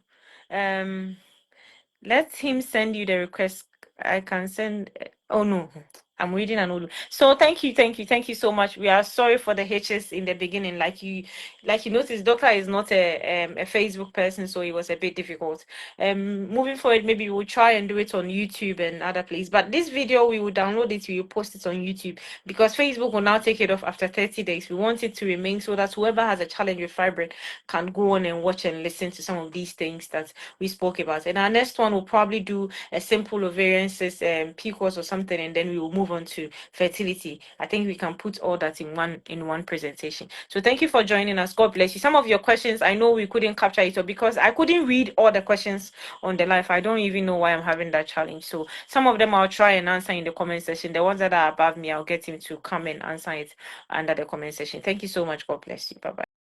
Let him send you the request. I can send. Oh no. I'm reading an Olu. So thank you so much. We are sorry for the hitches in the beginning. Like you noticed, Doctor is not a Facebook person, so it was a bit difficult. Moving forward, maybe we'll try and do it on YouTube and other places. But this video, we will download it, we will post it on YouTube because Facebook will now take it off after 30 days. We want it to remain so that whoever has a challenge with fibroid can go on and watch and listen to some of these things that we spoke about. And our next one will probably do a simple ovarian cyst, PCOS or something, and then we will move on to fertility. I think we can put all that in one presentation. So thank you for joining us. God bless you. Some of your questions, I know we couldn't capture it, or because I couldn't read all the questions on the live. I don't even know why I'm having that challenge. So some of them I'll try and answer in the comment section. The ones that are above me, I'll get him to come and answer it under the comment section. Thank you so much. God bless you. Bye bye.